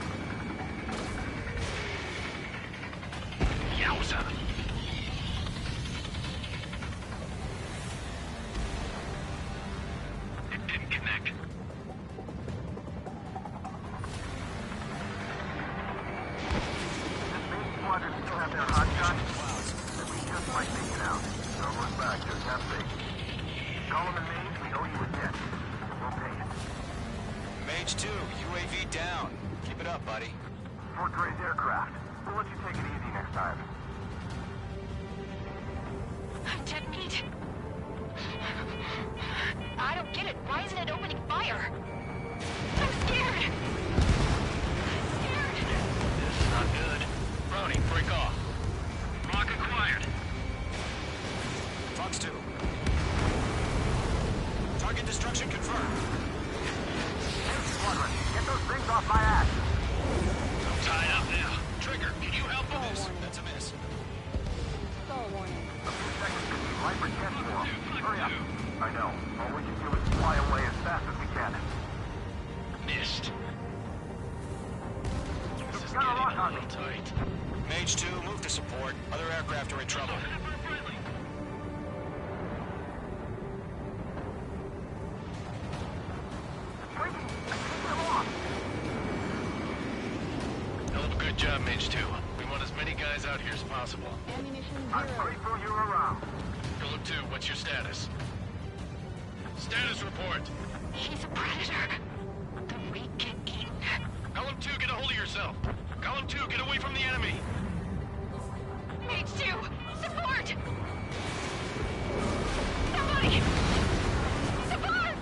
Yowza. It didn't connect. Mage Squadron still have their hot shots, but we just might make it out. Don't look back, just have faith. Golem and Mage, we owe you a debt. We'll pay it. Mage 2, UAV down. Keep it up, buddy. Fort Gray's aircraft. We'll let you take it easy next time. Dead meat. I don't get it. Why isn't it opening fire? I'm scared. This is not good. Brownie, break off. Rock acquired. Fox 2. Target destruction confirmed. Squadron, get those things off my ass. I'm tied up now. Trigger, can you help with this? That's a miss. Stall warning. A few seconds to keep Viper jet for. Hurry up. I know. All we can do is fly away as fast as we can. Missed. This is Got a getting lock a on little me. tight. Mage 2, move to support. Other aircraft are in trouble. Hell of a good job, Mage 2. We want as many guys out here as possible. Ammunition I'm zero. grateful you're around. Philip 2, what's your status? Status report. He's a predator. The weak get eaten. Column 2, get a hold of yourself. Column 2, get away from the enemy. Mage 2, support! Somebody! Support!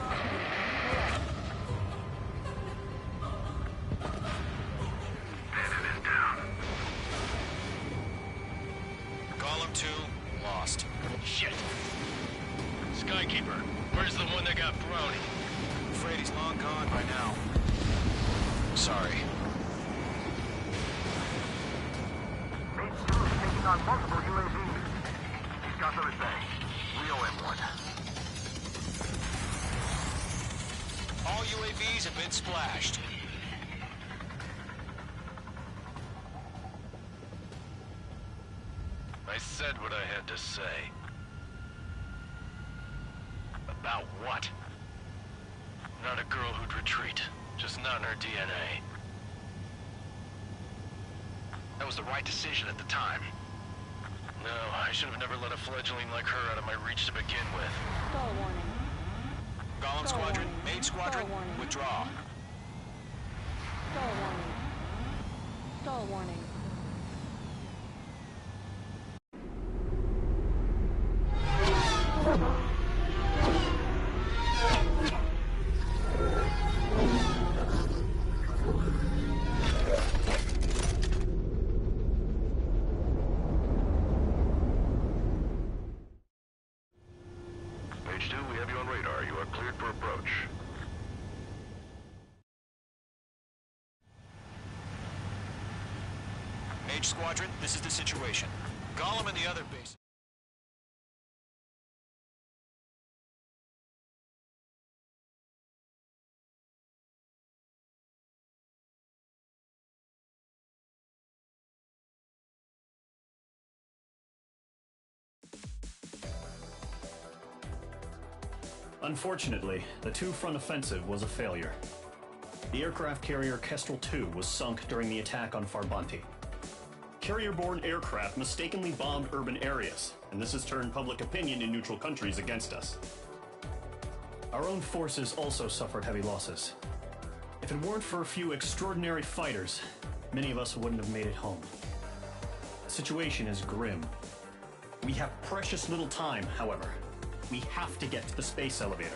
Column 2, lost. Shit. Skykeeper, where's the one that got brownie? I'm afraid he's long gone by now. Sorry. Mage 2 is taking on multiple UAVs. He's got them at bay. We owe him one. All UAVs have been splashed. I said what I had to say. About what? Not a girl who'd retreat. Just not in her DNA. That was the right decision at the time. No, I should have never let a fledgling like her out of my reach to begin with. Stall warning. Golem Stall Squadron, warning. Maid Squadron, Stall warning. withdraw. Stall warning. Stall warning. Mage 2, we have you on radar. You are cleared for approach. Mage Squadron, this is the situation. Golem and the other base. Unfortunately, the two-front offensive was a failure. The aircraft carrier Kestrel II was sunk during the attack on Farbanti. Carrier-borne aircraft mistakenly bombed urban areas, and this has turned public opinion in neutral countries against us. Our own forces also suffered heavy losses. If it weren't for a few extraordinary fighters, many of us wouldn't have made it home. The situation is grim. We have precious little time, however. We have to get to the space elevator.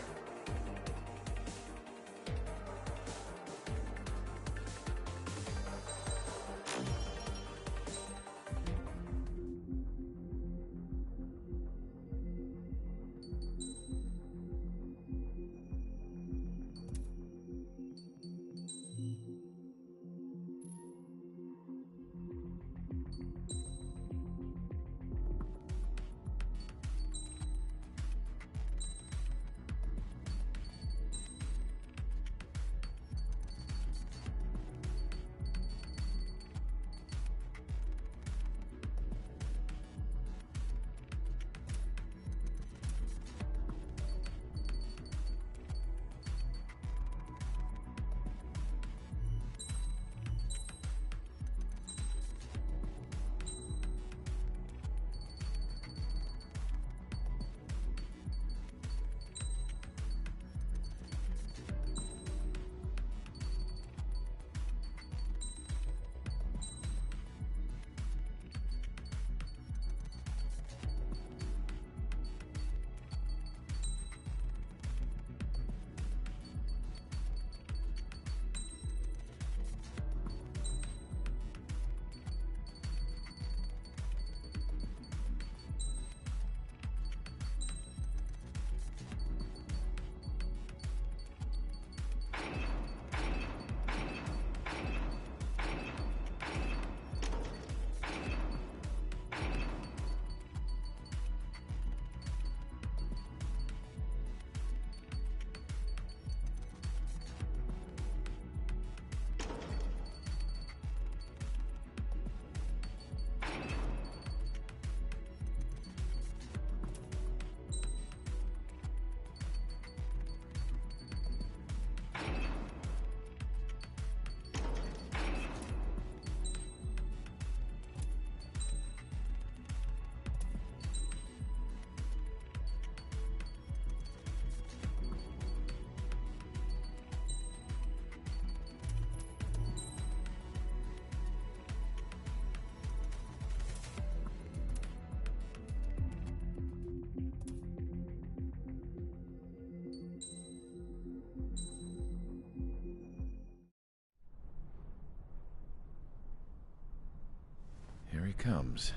comes.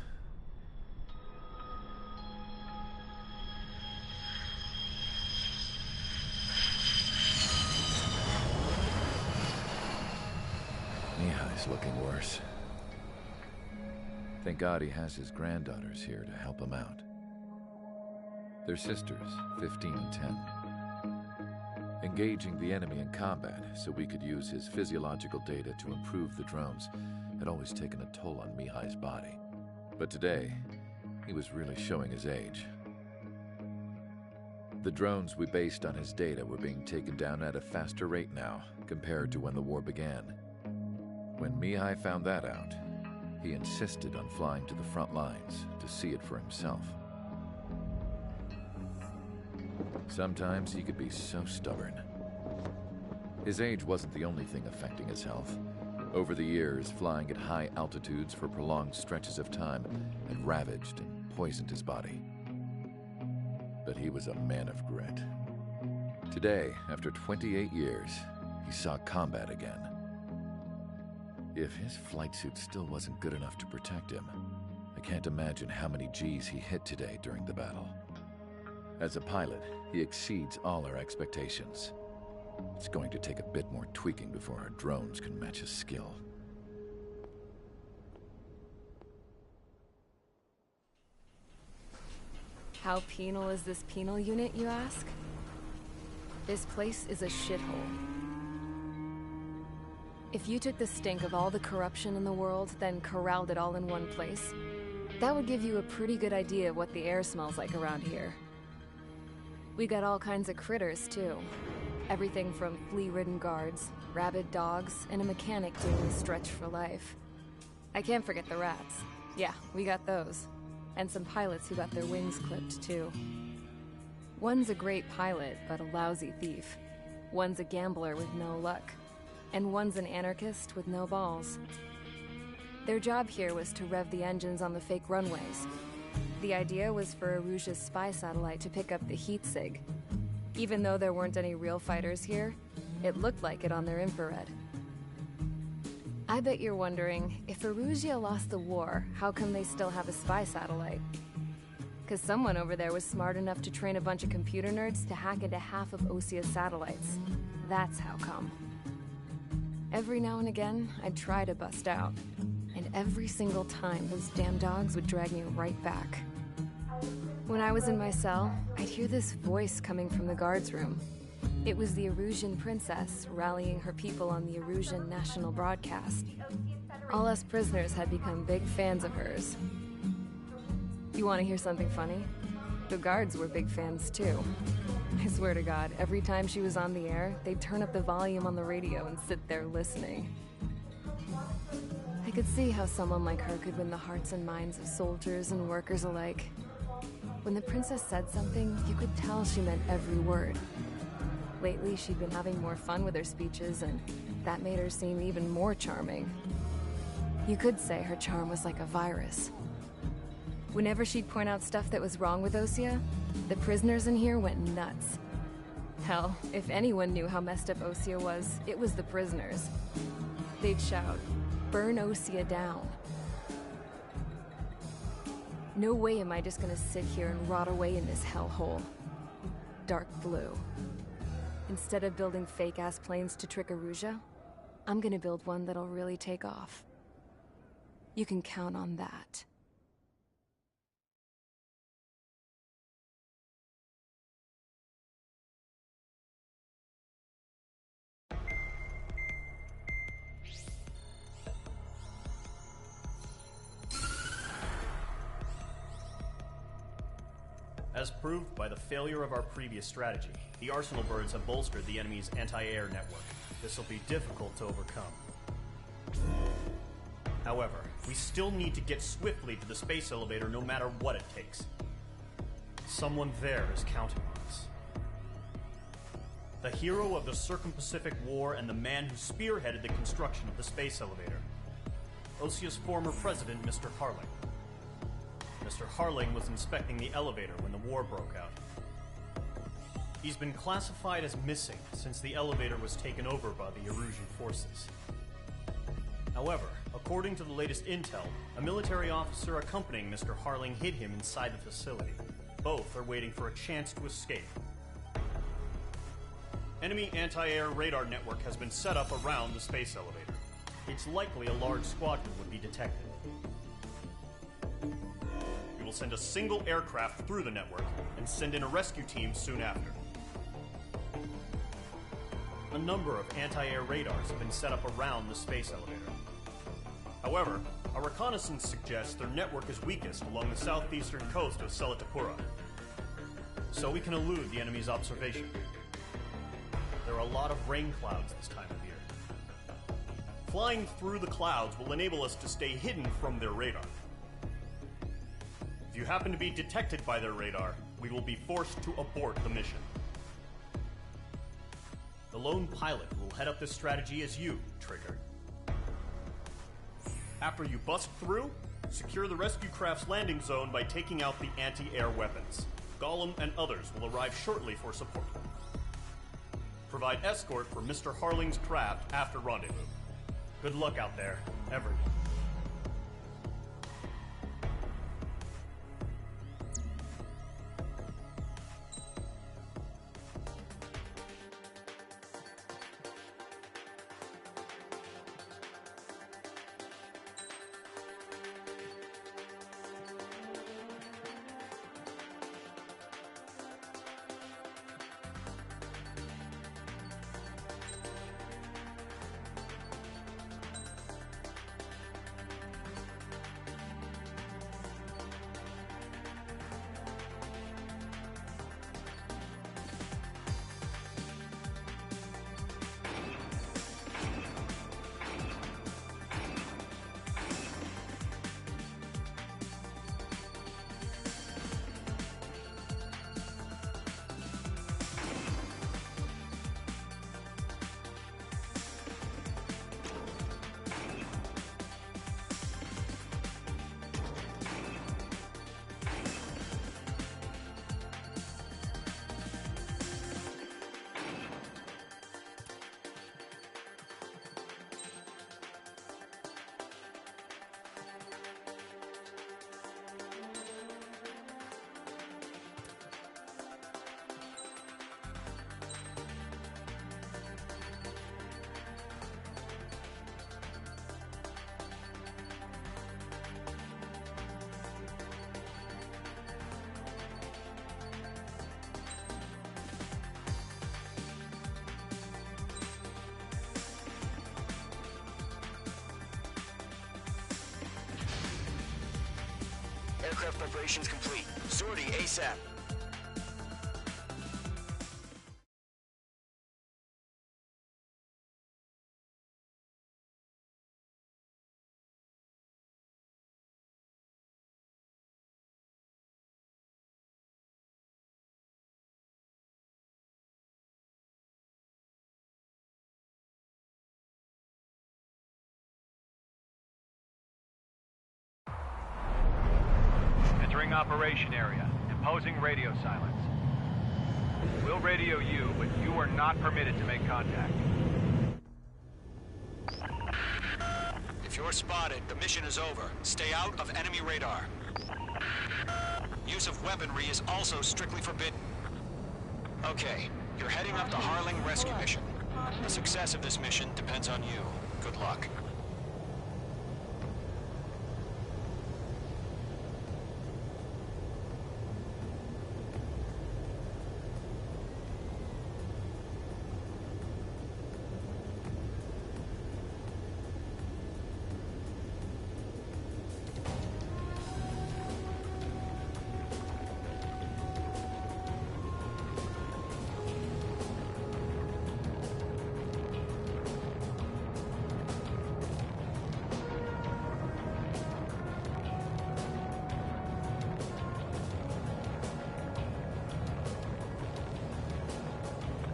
Mihai's looking worse. Thank God he has his granddaughters here to help him out. They're sisters, 15 and 10. Engaging the enemy in combat so we could use his physiological data to improve the drones had always taken a toll on Mihai's body. But today, he was really showing his age. The drones we based on his data were being taken down at a faster rate now compared to when the war began. When Mihai found that out, he insisted on flying to the front lines to see it for himself. Sometimes he could be so stubborn. His age wasn't the only thing affecting his health. Over the years, flying at high altitudes for prolonged stretches of time had ravaged and poisoned his body. But he was a man of grit. Today, after 28 years, he saw combat again. If his flight suit still wasn't good enough to protect him, I can't imagine how many Gs he hit today during the battle. As a pilot, he exceeds all our expectations. It's going to take a bit more tweaking before our drones can match his skill. How penal is this penal unit, you ask? This place is a shithole. If you took the stink of all the corruption in the world, then corralled it all in one place, that would give you a pretty good idea of what the air smells like around here. We got all kinds of critters, too. Everything from flea-ridden guards, rabid dogs, and a mechanic doing the stretch for life. I can't forget the rats. Yeah, we got those. And some pilots who got their wings clipped, too. One's a great pilot, but a lousy thief. One's a gambler with no luck. And one's an anarchist with no balls. Their job here was to rev the engines on the fake runways. The idea was for Erusia's spy satellite to pick up the heat sig. Even though there weren't any real fighters here, it looked like it on their infrared. I bet you're wondering, if Erusia lost the war, how come they still have a spy satellite? Because someone over there was smart enough to train a bunch of computer nerds to hack into half of Osia's satellites. That's how come. Every now and again, I'd try to bust out. And every single time, those damn dogs would drag me right back. When I was in my cell, I'd hear this voice coming from the guards room. It was the Erusian princess rallying her people on the Erusian national broadcast. All us prisoners had become big fans of hers. You want to hear something funny? The guards were big fans too. I swear to God, every time she was on the air, they'd turn up the volume on the radio and sit there listening. I could see how someone like her could win the hearts and minds of soldiers and workers alike. When the princess said something, you could tell she meant every word. Lately, she'd been having more fun with her speeches, and that made her seem even more charming. You could say her charm was like a virus. Whenever she'd point out stuff that was wrong with Osia, the prisoners in here went nuts. Hell, if anyone knew how messed up Osia was, it was the prisoners. They'd shout, "Burn Osia down." No way am I just gonna sit here and rot away in this hellhole. Dark blue. Instead of building fake-ass planes to trick Erusia, I'm gonna build one that'll really take off. You can count on that. As proved by the failure of our previous strategy, the Arsenal birds have bolstered the enemy's anti-air network. This will be difficult to overcome. However, we still need to get swiftly to the space elevator no matter what it takes. Someone there is counting on us. The hero of the Circum-Pacific War and the man who spearheaded the construction of the space elevator. Osia's former president, Mr. Harling. Mr. Harling was inspecting the elevator when the war broke out. He's been classified as missing since the elevator was taken over by the Erusian forces. However, according to the latest intel, a military officer accompanying Mr. Harling hid him inside the facility. Both are waiting for a chance to escape. Enemy anti-air radar network has been set up around the space elevator. It's likely a large squadron would be detected. We will send a single aircraft through the network and send in a rescue team soon after. A number of anti-air radars have been set up around the space elevator. However, our reconnaissance suggests their network is weakest along the southeastern coast of Selatapura, so we can elude the enemy's observation. There are a lot of rain clouds this time of year. Flying through the clouds will enable us to stay hidden from their radar. If you happen to be detected by their radar, we will be forced to abort the mission. The lone pilot who will head up this strategy is you, Trigger. After you bust through, secure the rescue craft's landing zone by taking out the anti-air weapons. Gollum and others will arrive shortly for support. Provide escort for Mr. Harling's craft after rendezvous. Good luck out there, everyone. Aircraft preparations complete. Sortie ASAP. Entering operation area. Imposing radio silence. We'll radio you, but you are not permitted to make contact. If you're spotted, the mission is over. Stay out of enemy radar. Use of weaponry is also strictly forbidden. Okay, you're heading up the Harling rescue mission. The success of this mission depends on you. Good luck.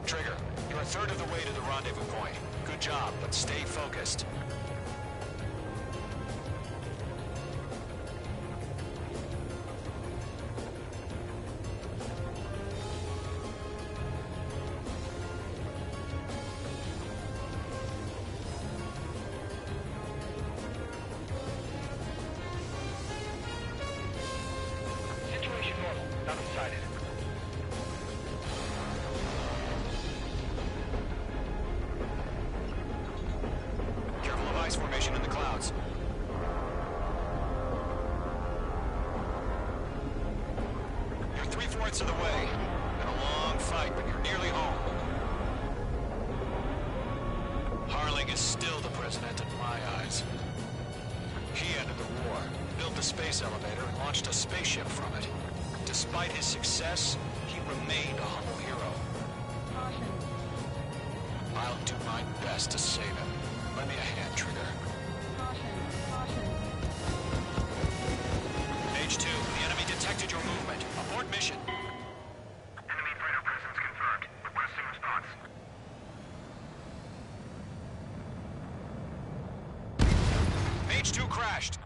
Trigger, you're a third of the way to the rendezvous point. Good job, but stay focused. way. Been a long fight, but you're nearly home. Harling is still the president in my eyes. He ended the war, built the space elevator, and launched a spaceship from it. Despite his success, he remained a humble hero. I'll do my best to save him. Lend me a hand, Trigger. Page 2, the enemy detected your movement. Abort mission. Enemy freighter presence confirmed. Requesting response. Page 2 crashed.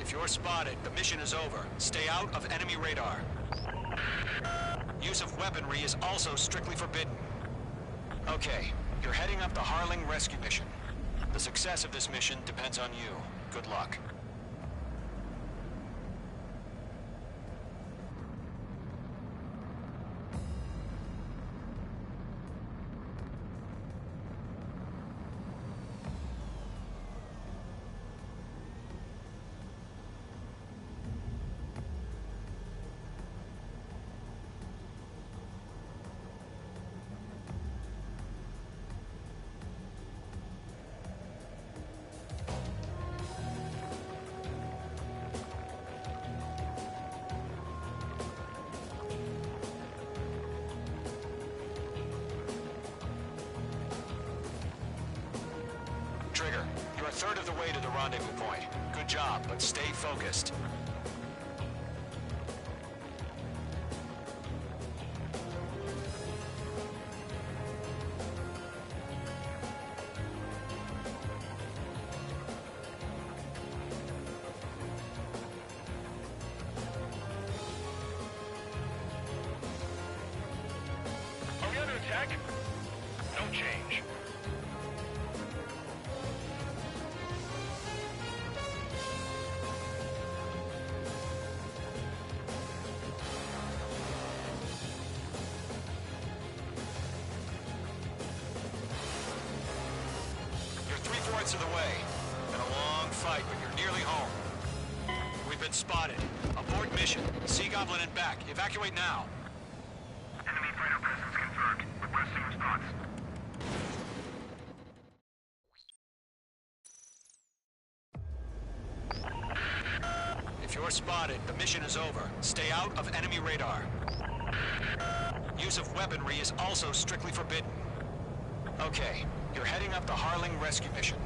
If you're spotted, the mission is over. Stay out of enemy radar. Use of weaponry is also strictly forbidden. Okay, you're heading up the Harling rescue mission. The success of this mission depends on you. Good luck. Trigger, you're a third of the way to the rendezvous point. Good job, but stay focused. Are we under attack? No change. Of the way. Been a long fight, but you're nearly home. We've been spotted. Abort mission. Sea Goblin and back. Evacuate now. Enemy freighter presence confirmed. Requesting response. If you're spotted, the mission is over. Stay out of enemy radar. Use of weaponry is also strictly forbidden. Okay, you're heading up the Harling rescue mission.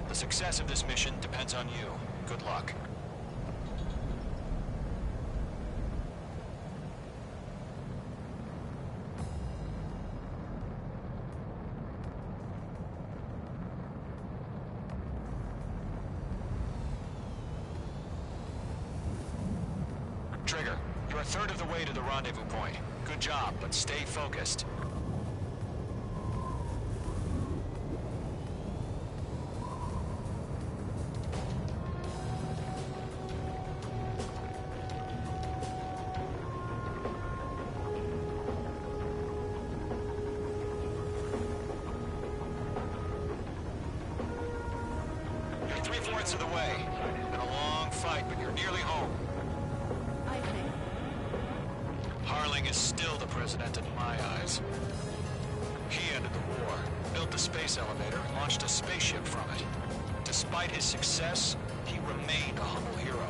The success of this mission depends on you. Good luck. Trigger, you're a third of the way to the rendezvous point. Good job, but stay focused. Of the way. Been a long fight, but you're nearly home. Harling is still the president in my eyes. He ended the war, built the space elevator, and launched a spaceship from it. Despite his success, he remained a humble hero.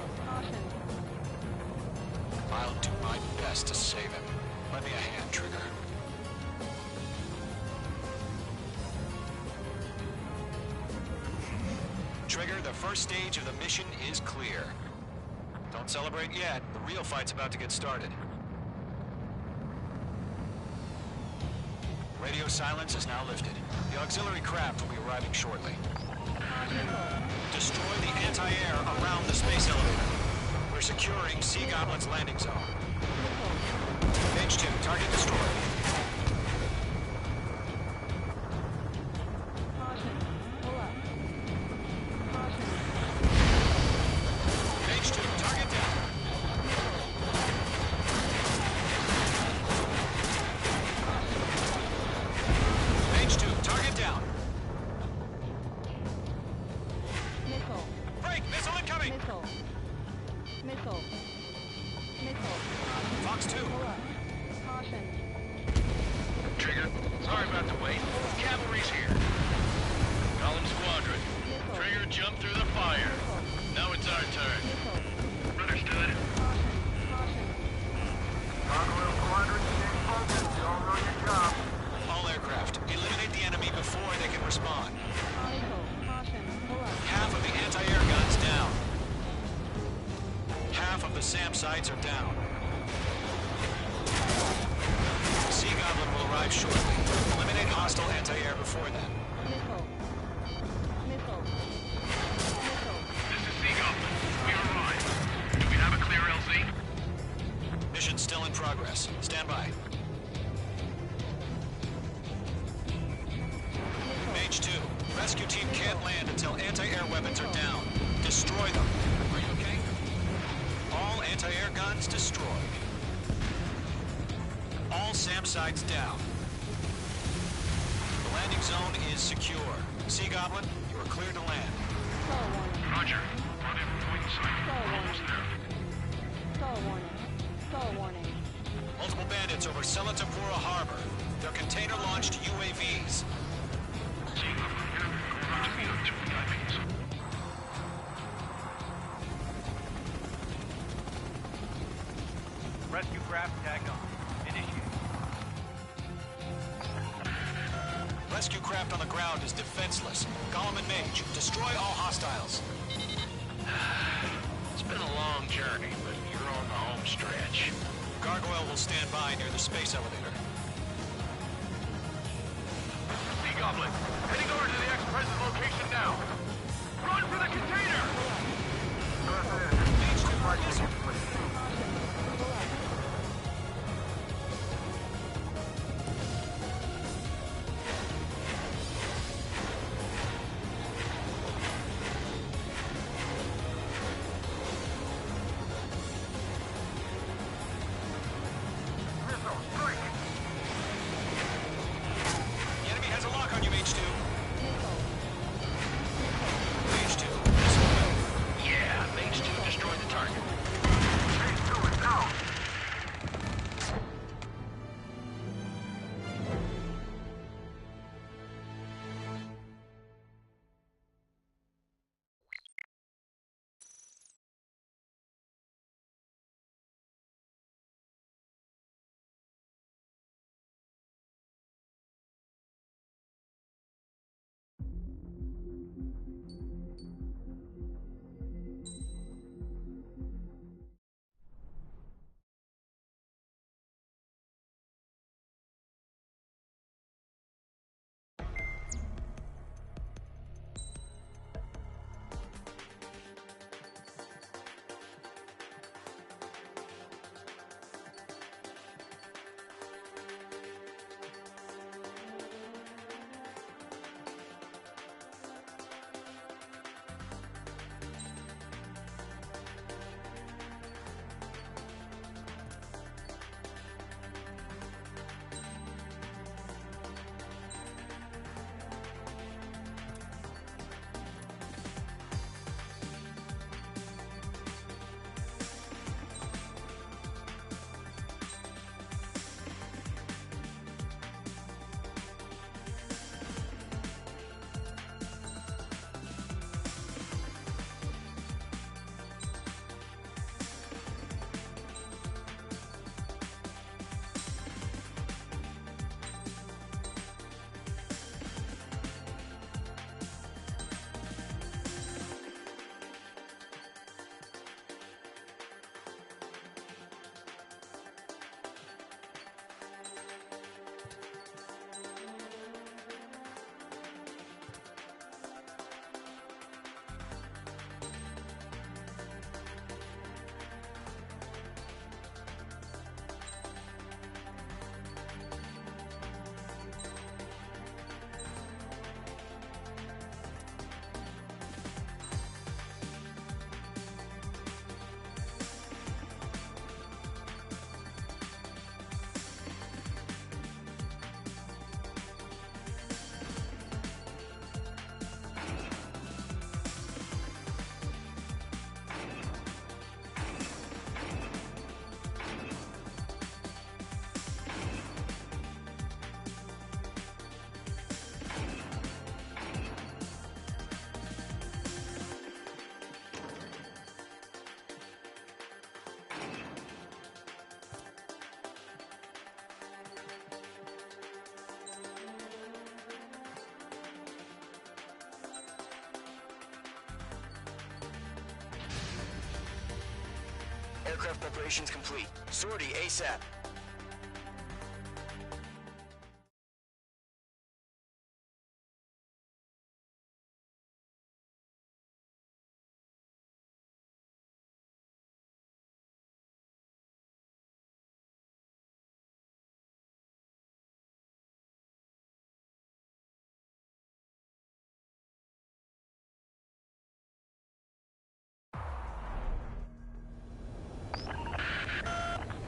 I'll do my best to save him. Lend me a hand, Trigger. Trigger, the first stage of the mission is clear. Don't celebrate yet. The real fight's about to get started. Radio silence is now lifted. The auxiliary craft will be arriving shortly. Destroy the anti-air around the space elevator. We're securing Sea Goblin's landing zone. Page 2, target destroyed. Tiger jumped through the fire. Now it's our turn. Understood. Gargoyle Squadron, stay focused. You all know your job. All aircraft, eliminate the enemy before they can respond. Half of the anti-air guns down. Half of the SAM sites are down. Sea Goblin will arrive shortly. Eliminate hostile anti-air before then. This is Sea Goblin. We arrived. Do we have a clear LZ? Mission still in progress. Stand by. Mage 2, rescue team can't land until anti-air weapons are down. Destroy them. Are you okay? All anti-air guns destroyed. All SAM sites down. The landing zone is secure. Sea Goblin, you are clear to land. Roger. Rendezvous point in sight. Almost there. Multiple bandits over Selatapura Harbor. They're container-launched UAVs. Sea Goblin here. Roger me on 2 VIPs. Rescue craft tagged on. Initiate. Rescue craft on the ground is defenseless. Gollum and Mage, destroy all hostiles. It's been a long journey, but you're on the home stretch. Gargoyle will stand by near the space elevator. Sea Goblin, heading over to the ex-present location now. Run for the container! Mage 2, yes, sir. Missile, strike! Aircraft preparations complete. Sortie ASAP.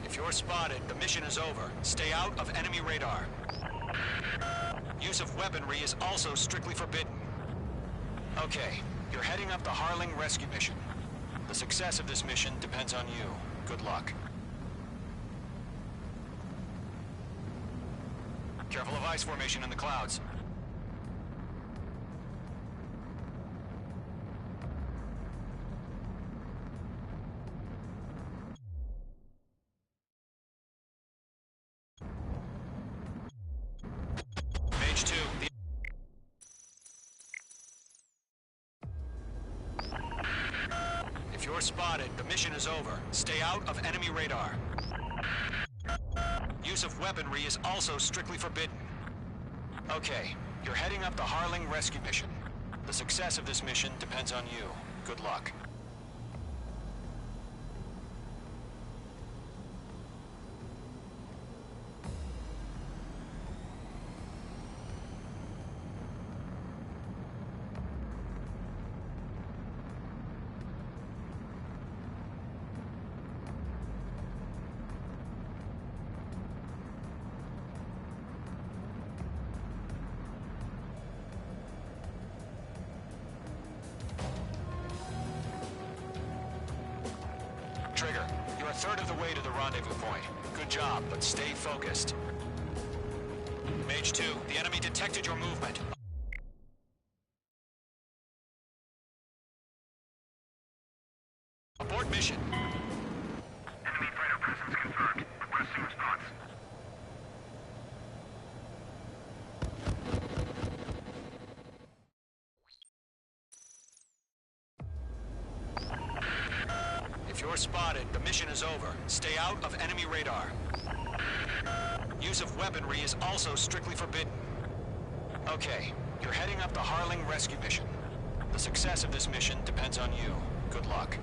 If you're spotted, the mission is over. Stay out of enemy radar. Use of weaponry is also strictly forbidden. Okay, you're heading up the Harling rescue mission. The success of this mission depends on you. Good luck. Careful of ice formation in the clouds. Mage 2, If you're spotted, the mission is over. Stay out of enemy radar. Use of weaponry is also strictly forbidden. Okay, you're heading up the Harling rescue mission. The success of this mission depends on you. Good luck. Trigger, you're a third of the way to the rendezvous point. Good job, but stay focused. Mage 2, the enemy detected your movement. Abort mission. Enemy fighter presence confirmed. Requesting response. If you're spotted, the mission is over. Stay out of enemy radar. Use of weaponry is also strictly forbidden. Okay, you're heading up the Harling rescue mission. The success of this mission depends on you. Good luck.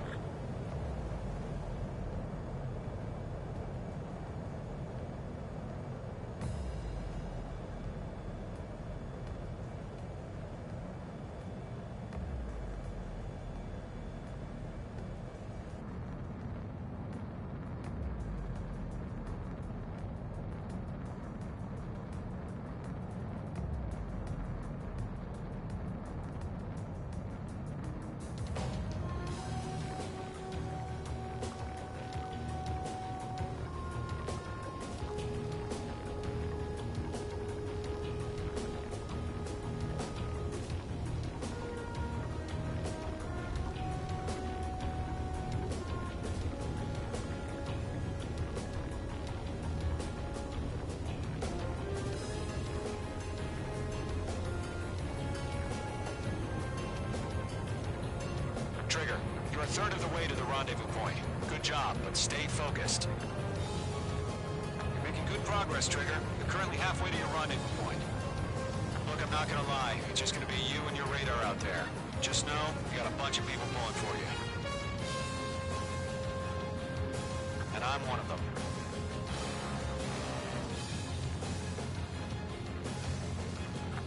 Trigger, you're a third of the way to the rendezvous point. Good job, but stay focused. You're making good progress, Trigger. You're currently halfway to your rendezvous point. Look, I'm not gonna lie. It's just gonna be you and your radar out there. Just know, you got a bunch of people pulling for you. And I'm one of them.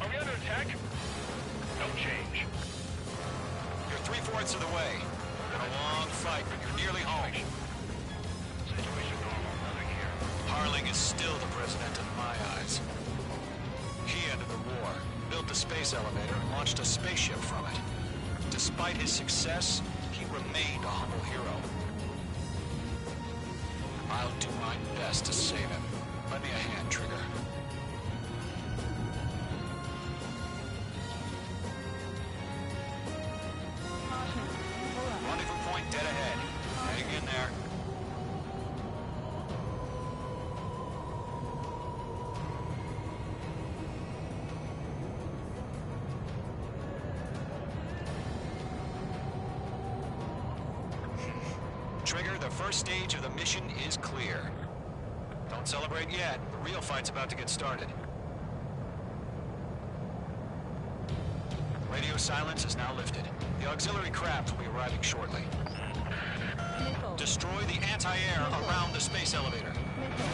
Are we under attack? No change. You're 3/4 of the way. Been a long fight, but you're nearly home. Situation normal, nothing here. Harling is still the president in my eyes. He ended the war, built the space elevator, and launched a spaceship from it. Despite his success, he remained a humble hero. I'll do my best to save him. Lend me a hand, Trigger. Rendezvous point dead ahead. Hang in there. Trigger, the first stage of the mission is clear. Don't celebrate yet. The real fight's about to get started. Radio silence is now lifted. The auxiliary craft will be arriving shortly. Destroy the anti-air around the space elevator.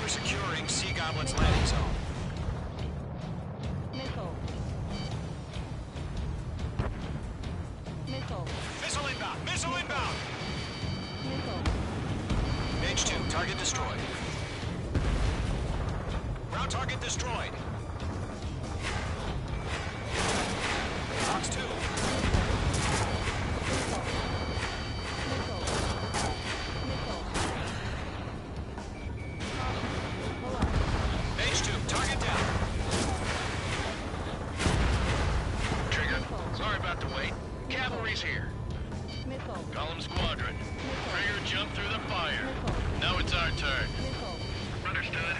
We're securing Sea Goblin's landing zone. Missile inbound! Missile inbound! Mage 2, target destroyed. Ground target destroyed. Fox 2. Mage 2, target down. Trigger, sorry about the wait. Cavalry's here. Column Squadron. Trigger jumped through the fire. Now it's our turn. Understood.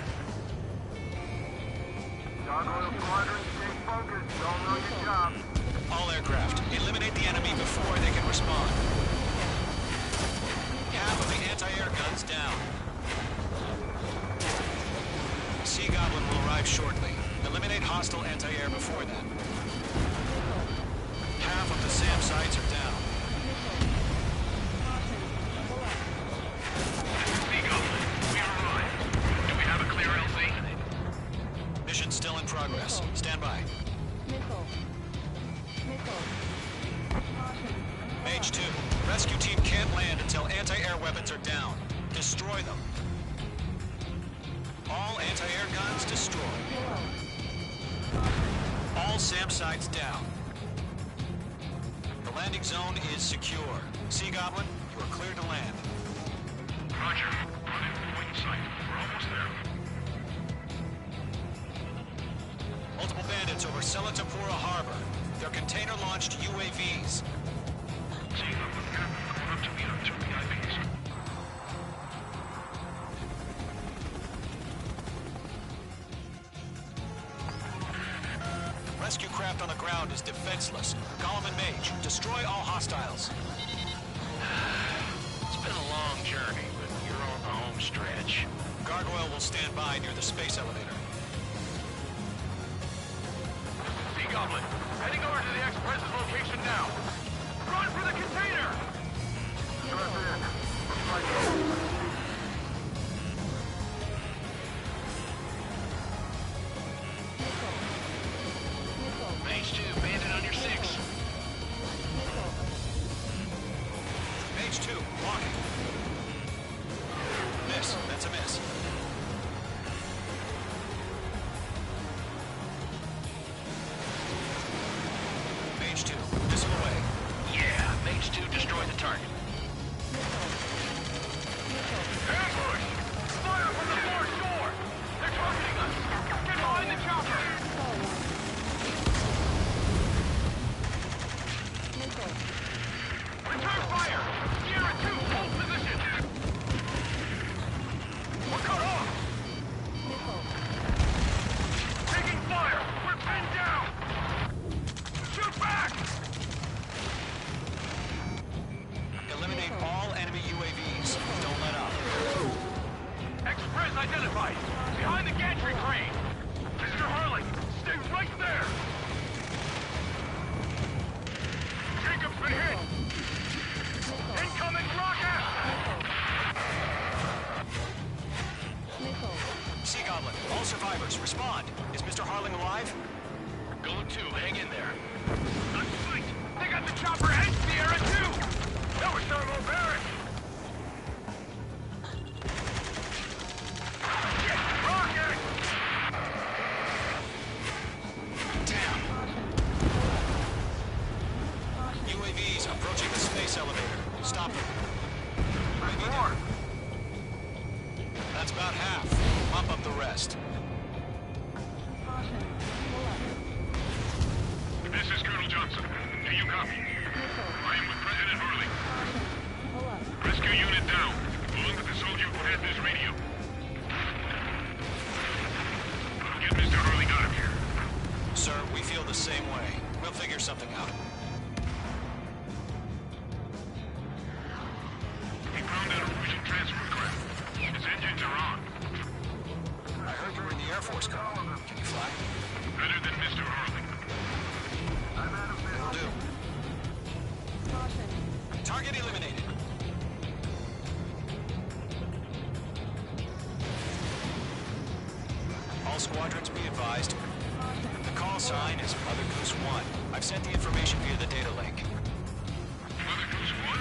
Gargoyle Squadron, stay focused. Don't know your job. All aircraft, eliminate the enemy before they can respond. Half of the anti-air guns down. Sea Goblin will arrive shortly. Eliminate hostile anti-air before then. Half of the SAM sites are down. Sea Goblin, we arrived. Do we have a clear LZ? Mission still in progress. Stand by. Mage 2, rescue team can't land until anti-air weapons are down. Destroy them. All anti-air guns destroyed. All SAM sites down. The landing zone is secure. Sea Goblin, you are cleared to land. Roger. Rendezvous point in sight. We're almost there. Multiple bandits over Selatapura Harbor. They're container-launched UAVs. Sea Goblin, going up to meet our two VIPs. Rescue craft on the ground is defenseless. Gollum and Mage, destroy all hostiles. It's been a long journey, but you're on the home stretch. Gargoyle will stand by near the space elevator. Sea Goblin, heading over to the Express's location now. Run for the container! Mage 2, bandit on your 6. Mage 2, walking. Miss, that's a miss. Mage 2, missile away. Yeah, Mage 2, destroy the target. Ambush! Fire from the far shore! They're targeting us! Get behind the chopper! Return fire! Sierra 2, hold position! We're cut off! Taking fire! We're pinned down! Shoot back! Eliminate all enemy UAVs. Don't let up. Express identified! Behind the gantry crane! Mr. Harling, stay right there! Jacob's been hit! Incoming rocket! Sea Goblin, all survivors, respond. Is Mr. Harling alive? Golem 2, hang in there. Not fight! They got the chopper and Sierra 2! That was thermobaric! Rocket! Damn! UAVs approaching the space elevator. Stop them. More. That's about half. Mop up the rest. This is Colonel Johnson. Do you copy? I am with President Hurley. Rescue unit down. Along with the soldier who had this radio. Get Mr. Hurley out of here. Sir, we feel the same way. We'll figure something out. He found out a Russian transfer sign is Mother Goose 1. I've sent the information via the data link. Mother Goose 1?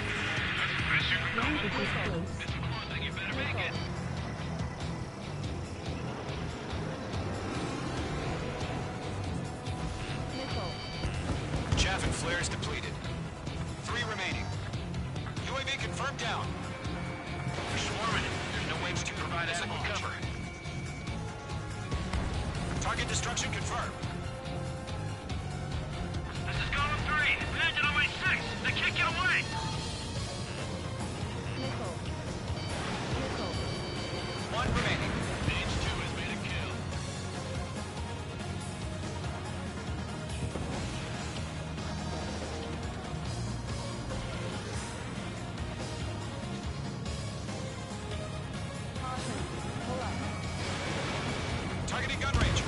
That's the best you can come up with. It's closing, you better make it. Chaff and flares depleted. 3 remaining. UAV confirmed down. We're swarming it. There's no way to provide adequate cover. Target destruction confirmed. This is Golem 3. Landed on my 6. They can't get away. One remaining. Mage 2 has made a kill. Targeting gun range.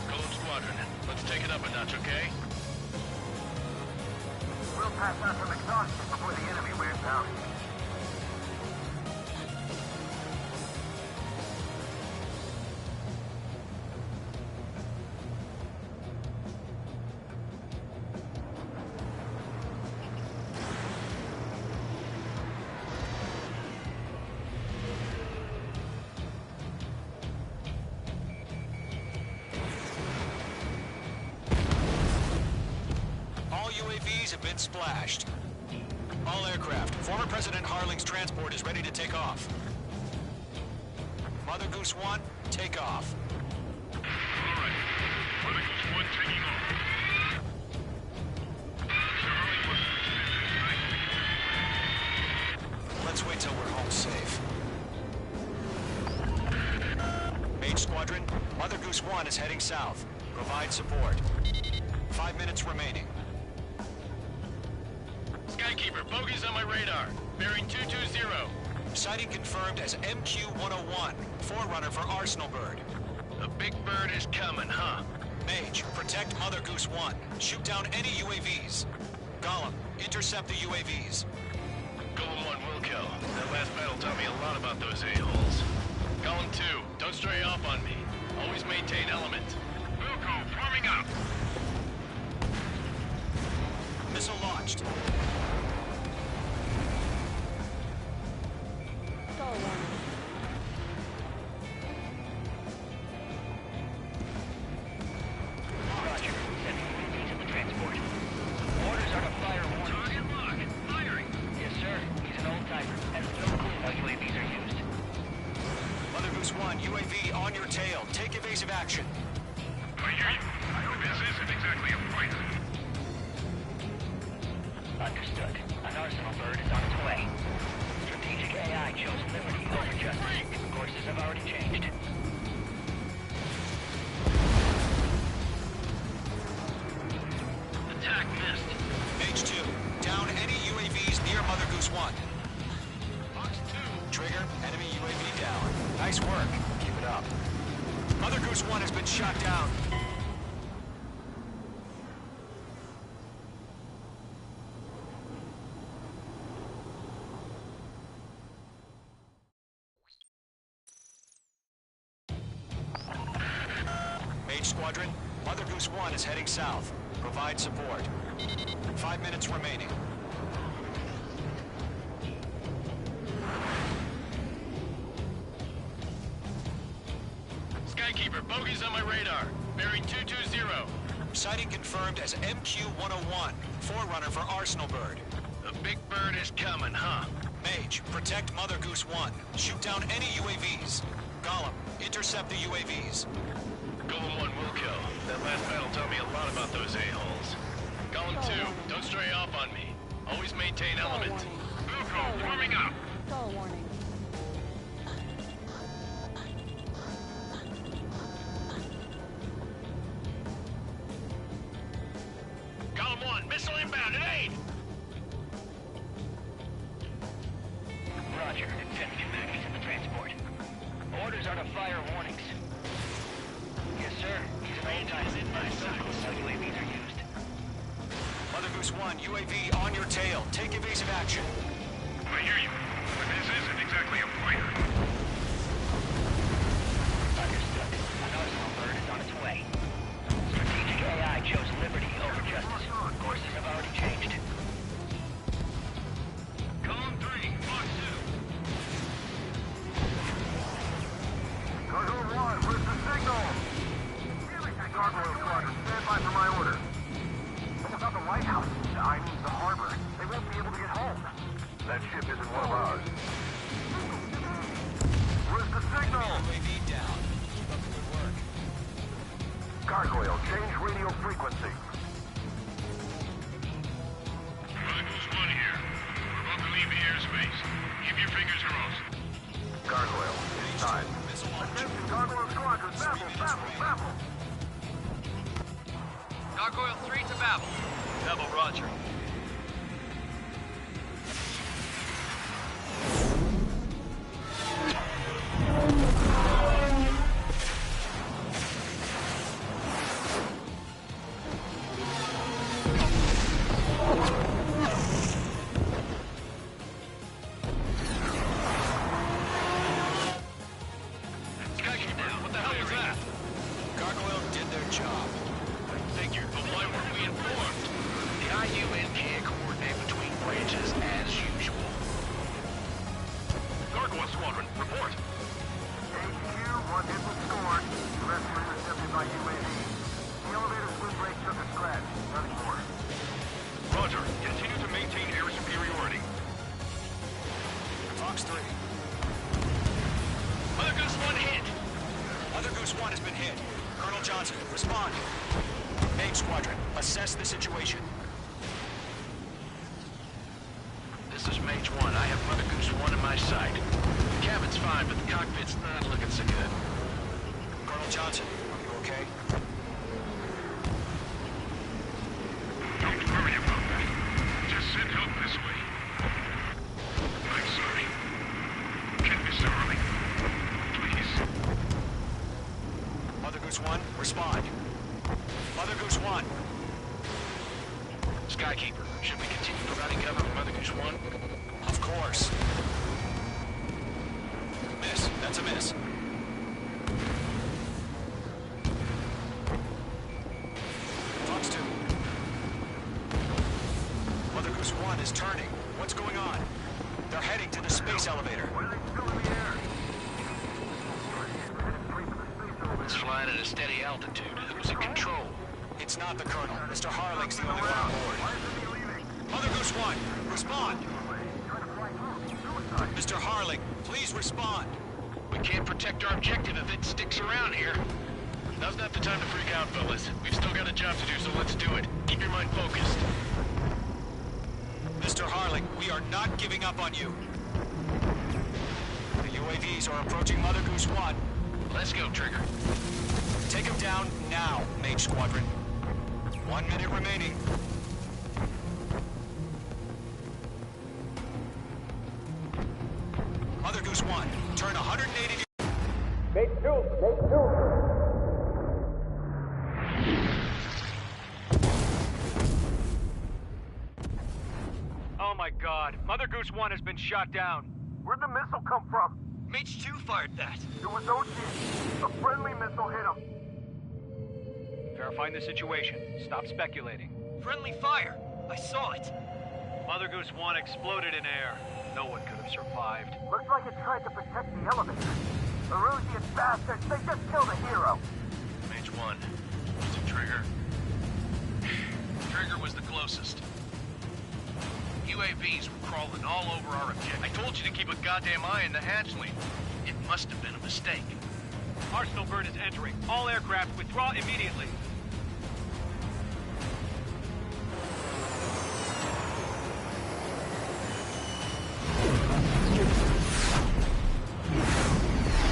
Golem Squadron, let's take it up a notch, okay? We'll pass out some exhaustion before the enemy wears out. All UAVs have been splashed. All aircraft. Former President Harling's transport is ready to take off. Mother Goose 1, take off. All right. Mother Goose 1 taking off. Let's wait till we're home safe. Mage Squadron, Mother Goose 1 is heading south. Provide support. 5 minutes remaining. Skykeeper, bogeys on my radar. Bearing 220. Sighting confirmed as MQ-101, forerunner for Arsenal Bird. The big bird is coming, huh? Mage, protect Mother Goose 1. Shoot down any UAVs. Gollum, intercept the UAVs. Golem 1 will kill. That last battle taught me a lot about those a-holes. Golem 2, don't stray off on me. Always maintain element. Wilco, forming up. Missile launched. Roger. Sending UAV to the transport. Orders are to fire warnings. Target lock. Firing. Yes, sir. He's an old-timer. Has no clue how UAVs are used. Mother Goose 1, UAV on your tail. Take evasive action. I hear you. I hope this isn't exactly a fight. Understood. An Arsenal Bird is on its way. Strategic AI chose liberty over justice. Courses have already changed. Attack missed. Mage 2, down any UAVs near Mother Goose 1. Box 2. Trigger, enemy UAV down. Nice work. Keep it up. Mother Goose 1 has been shot down. Mage Squadron, Mother Goose 1 is heading south. Provide support. 5 minutes remaining. Skykeeper, bogeys on my radar. Bearing 220. Sighting confirmed as MQ-101, forerunner for Arsenal Bird. The big bird is coming, huh? Mage, protect Mother Goose 1. Shoot down any UAVs. Gollum, intercept the UAVs. Golem 1 will kill. That last battle taught me a lot about those a-holes. Golem 2, don't stray off on me. Always maintain element. Wilco, forming up. Stall warning. Golem 1, missile inbound at aid! Roger. Sending UAV to the transport. Orders are to fire warnings. sir. He's an old-time so UAVs are used. Mother Goose 1, UAV on your tail. Take evasive action. I hear you, but this isn't exactly a fighter. Understood. An arsenal bird is on its way. Strategic AI chose liberty over justice. Courses have already changed. Column 3, Fox 2. Gargoyle 1, where's the signal? Gargoyle Squadron, stand by for my order. What about the lighthouse? I mean the harbor. They won't be able to get home. That ship isn't one of ours. Where's the signal? UAV down. Keep up the good work. Gargoyle, change radio frequency. Mother Goose 1 here. We're about to leave the airspace. Keep your fingers crossed. Gargoyle, inside. Attention, Gargoyle Squadron, Babel. Gargoyle 3 to Babel. Babel, roger. What the hell was that? Gargoyle did their job. Figured, but why weren't we informed? The IUN can't coordinate between branches as usual. Gargoyle Squadron, report. HQ, one hit was scored. The rest were intercepted by UAV. The elevator's wind brake took a scratch. Nothing more. Roger. Continue to maintain air superiority. Fox 3. Mother Goose 1 hit. Mother Goose 1 has been hit. Colonel Johnson, respond. Mage Squadron, assess the situation. This is Mage 1. I have Mother Goose 1 in my sight. The cabin's fine, but the cockpit's not looking so good. Colonel Johnson, are you okay? Don't worry about that. Just send help this way. I'm sorry. Can't be so early. Please. Mother Goose 1, respond. Mother Goose 1. Skykeeper, should we continue providing cover for Mother Goose 1? Of course. Miss. That's a miss. Fox 2. Mother Goose 1 is turning. What's going on? They're heading to the space elevator. It's flying at a steady altitude. Who's in control? It's not the Colonel. Mr. Harling's the only one on board. Mother Goose 1, respond. Mr. Harling, please respond. We can't protect our objective if it sticks around here. Now's not the time to freak out, fellas. We've still got a job to do, so let's do it. Keep your mind focused. Mr. Harling, we are not giving up on you. The UAVs are approaching Mother Goose 1. Let's go, Trigger. Take him down now, Mage Squadron. 1 minute remaining. Mother Goose 1, turn 180 degrees. Make two. Oh my god. Mother Goose 1 has been shot down. Where'd the missile come from? Mage 2 fired that. It was Ocean. A friendly missile hit him. Verifying the situation. Stop speculating. Friendly fire. I saw it. Mother Goose 1 exploded in air. No one could have survived. Looks like it tried to protect the elevator. Erusian bastards, they just killed a hero. Mage 1. Was it Trigger? Trigger was the closest. UAVs were crawling all over our objective. I told you to keep a goddamn eye in the hatchling. It must have been a mistake. Arsenal bird is entering. All aircraft withdraw immediately.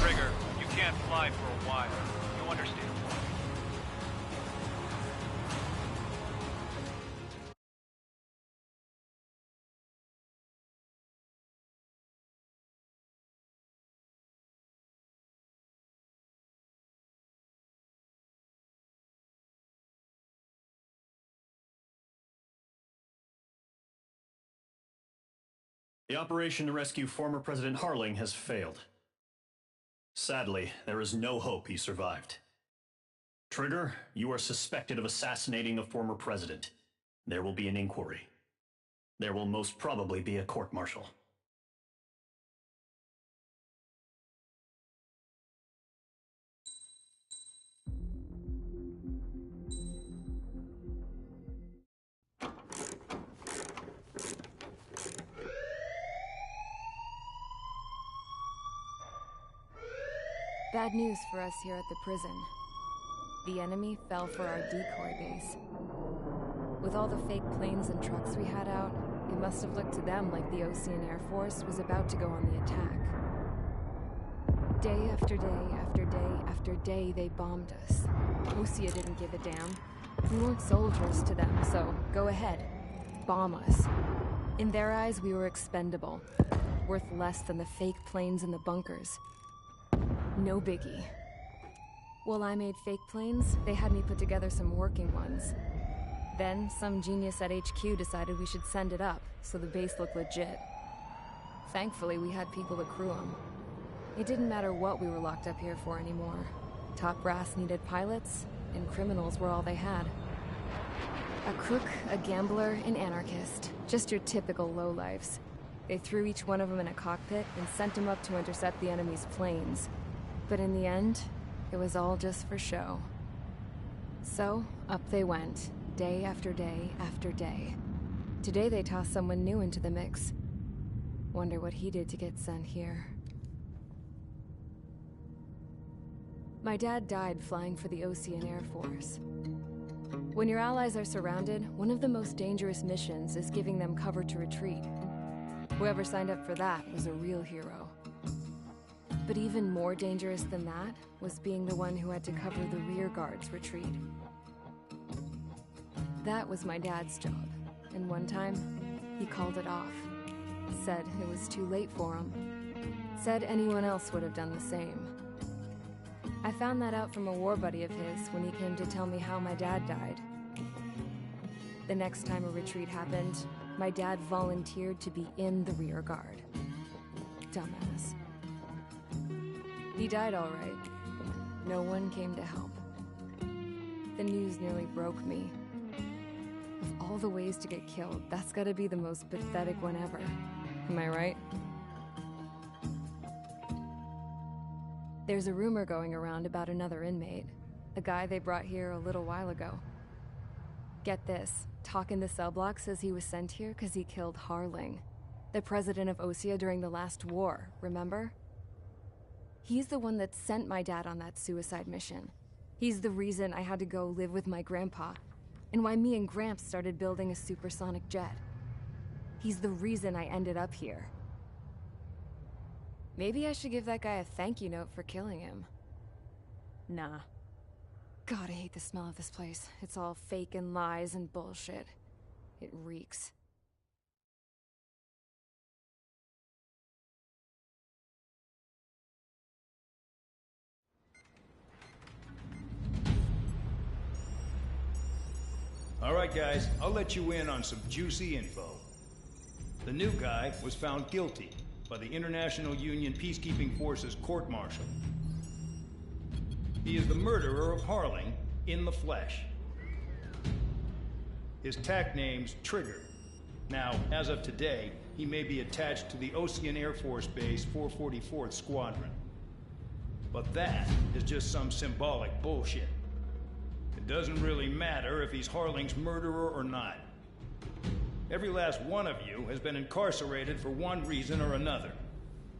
Trigger, you can't fly for a while. You understand? The operation to rescue former President Harling has failed. Sadly, there is no hope he survived. Trigger, you are suspected of assassinating the former president. There will be an inquiry. There will most probably be a court-martial. Bad news for us here at the prison. The enemy fell for our decoy base. With all the fake planes and trucks we had out, it must have looked to them like the Osean Air Force was about to go on the attack. Day after day after day after day, they bombed us. Osea didn't give a damn. We weren't soldiers to them, so go ahead. Bomb us. In their eyes, we were expendable. Worth less than the fake planes in the bunkers. No biggie. While I made fake planes, they had me put together some working ones. Then, some genius at HQ decided we should send it up, so the base looked legit. Thankfully, we had people to crew them. It didn't matter what we were locked up here for anymore. Top brass needed pilots, and criminals were all they had. A crook, a gambler, an anarchist. Just your typical lowlifes. They threw each one of them in a cockpit and sent them up to intercept the enemy's planes. But in the end, it was all just for show. So, up they went, day after day after day. Today they tossed someone new into the mix. Wonder what he did to get sent here. My dad died flying for the Osean Air Force. When your allies are surrounded, one of the most dangerous missions is giving them cover to retreat. Whoever signed up for that was a real hero. But even more dangerous than that was being the one who had to cover the rear guard's retreat. That was my dad's job, and one time, he called it off. Said it was too late for him. Said anyone else would have done the same. I found that out from a war buddy of his when he came to tell me how my dad died. The next time a retreat happened, my dad volunteered to be in the rear guard. Dumbass. He died all right. No one came to help. The news nearly broke me. Of all the ways to get killed, that's gotta be the most pathetic one ever. Am I right? There's a rumor going around about another inmate. A guy they brought here a little while ago. Get this, talk in the cell block says he was sent here because he killed Harling, the president of Osea during the last war, remember? He's the one that sent my dad on that suicide mission. He's the reason I had to go live with my grandpa, and why me and Gramps started building a supersonic jet. He's the reason I ended up here. Maybe I should give that guy a thank you note for killing him. Nah. God, I hate the smell of this place. It's all fake and lies and bullshit. It reeks. All right, guys, I'll let you in on some juicy info. The new guy was found guilty by the International Union Peacekeeping Forces court-martial. He is the murderer of Harling in the flesh. His TAC name's Trigger. Now, as of today, he may be attached to the Osean Air Force Base 444th Squadron. But that is just some symbolic bullshit. It doesn't really matter if he's Harling's murderer or not. Every last one of you has been incarcerated for one reason or another.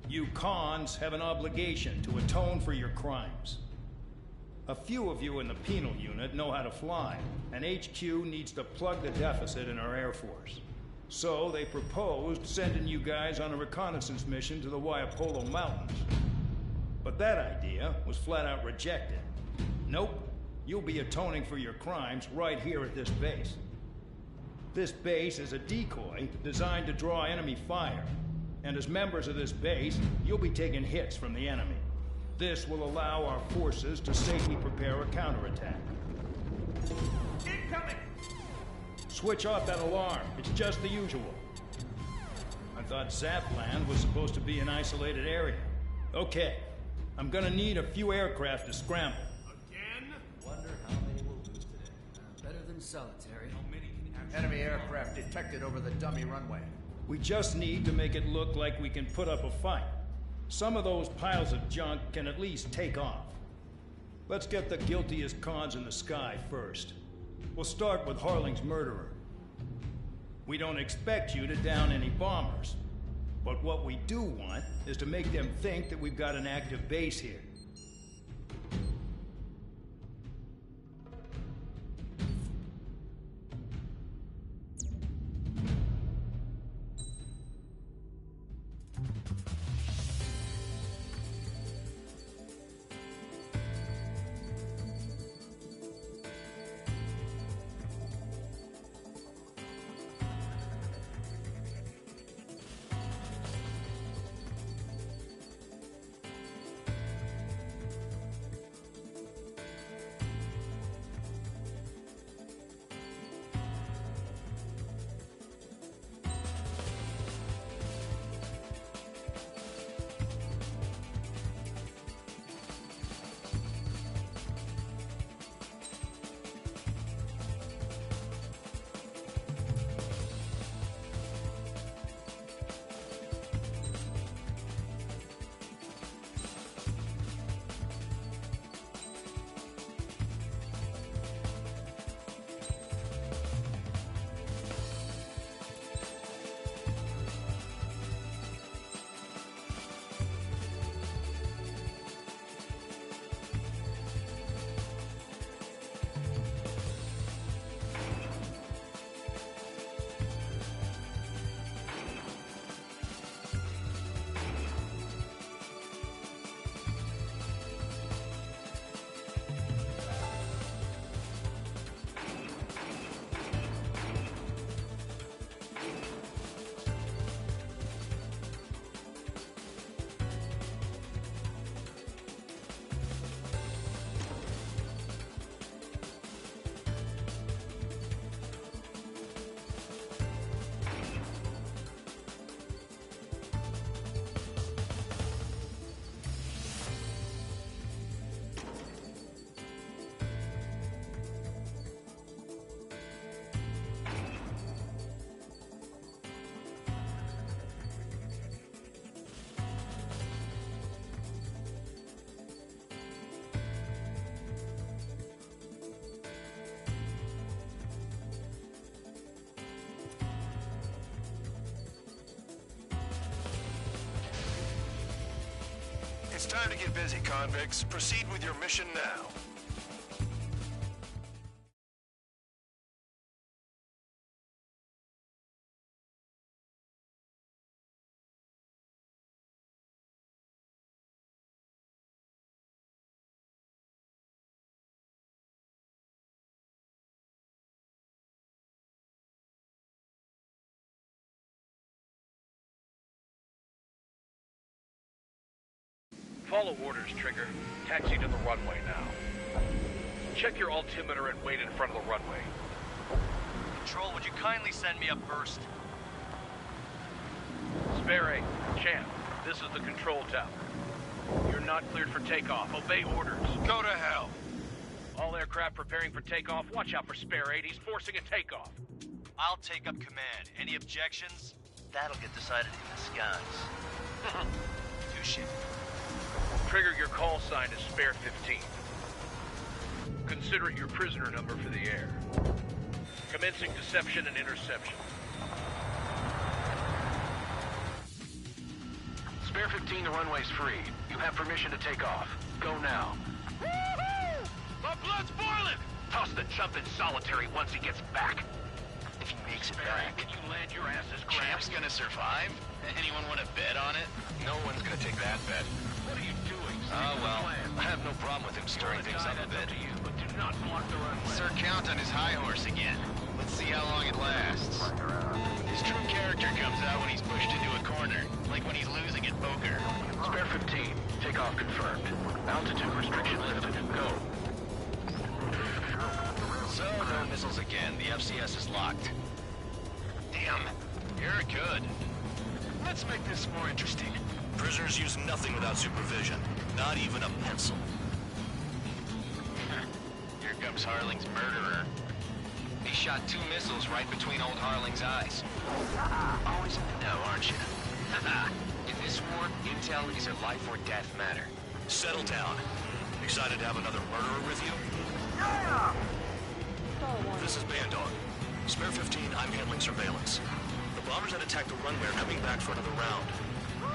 You cons have an obligation to atone for your crimes. A few of you in the penal unit know how to fly, and HQ needs to plug the deficit in our Air Force. So they proposed sending you guys on a reconnaissance mission to the Waiapolo Mountains. But that idea was flat out rejected. Nope. You'll be atoning for your crimes right here at this base. This base is a decoy designed to draw enemy fire. And as members of this base, you'll be taking hits from the enemy. This will allow our forces to safely prepare a counterattack. Incoming! Switch off that alarm. It's just the usual. I thought Zapland was supposed to be an isolated area. Okay, I'm gonna need a few aircraft to scramble. Again? Wonder how many we'll lose today. Better than solitary. How many can actually... Enemy aircraft detected over the dummy runway. We just need to make it look like we can put up a fight. Some of those piles of junk can at least take off. Let's get the guiltiest cons in the sky first. We'll start with Harling's murderer. We don't expect you to down any bombers. But what we do want is to make them think that we've got an active base here. It's time to get busy, convicts. Proceed with your mission now. Follow orders, Trigger. Taxi to the runway now. Check your altimeter and wait in front of the runway. Control, would you kindly send me up first? Spare 8, Champ, this is the control tower. You're not cleared for takeoff. Obey orders. Go to hell. All aircraft preparing for takeoff. Watch out for Spare 8. He's forcing a takeoff. I'll take up command. Any objections? That'll get decided in the skies. Touche. Trigger, your call sign is Spare 15. Consider it your prisoner number for the air. Commencing deception and interception. Spare 15, the runway's free. You have permission to take off. Go now. Woohoo! My blood's boiling! Toss the chump in solitary once he gets back. If he makes it Spare back. when you land your asses, Champ's gonna survive? Anyone want to bet on it? No one's gonna take that bet. What are you doing? Oh, well, I have no problem with him stirring things up a bit. But do not block the runway. Sir, count on his high horse again. Let's see how long it lasts. His true character comes out when he's pushed into a corner, like when he's losing at poker. Spare 15, takeoff confirmed. Altitude restriction lifted. Go. So, no missiles again. The FCS is locked. Damn, you're good. Prisoners use nothing without supervision. Not even a pencil. Here comes Harling's murderer. He shot 2 missiles right between old Harling's eyes. Always in the know, aren't you? In this war, intel is a life or death matter. Settle down. Excited to have another murderer with you? This is Bandog. Spare 15, I'm handling surveillance. The bombers that attacked the runway are coming back for another round.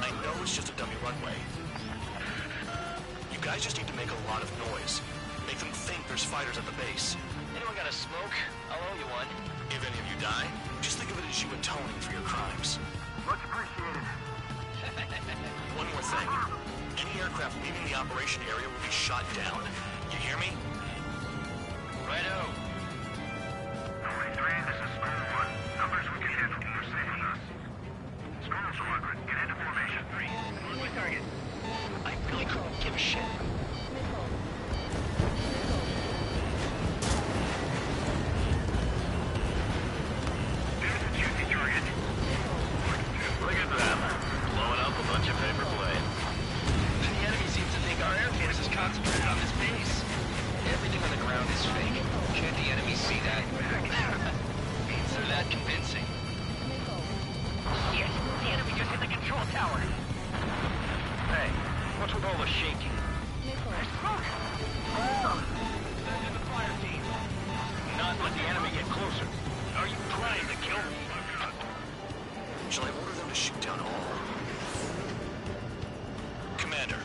I know it's just a dummy runway. You guys just need to make a lot of noise. Make them think there's fighters at the base. Anyone got a smoke? I'll owe you one. If any of you die, just think of it as you atoning for your crimes. Much appreciated. One more thing. Any aircraft leaving the operation area will be shot down. You hear me? Righto. 43, this is Skull 1. Numbers we can handle. You're safe with us. Skull Squadron, get into formation. 3. On my target. I really couldn't give a shit. Look at them. Blowing up a bunch of paper plane. The enemy seems to think our air force is concentrated on this base. Everything on the ground is fake. Can't the enemy see that? Means they're that convincing. Shit, the enemy just hit the control tower. Hey, what's with all the shaking? There's smoke. Send in the fire team. Not let the enemy get closer. Are you trying to kill me? Shall I order them to shoot down all? Commander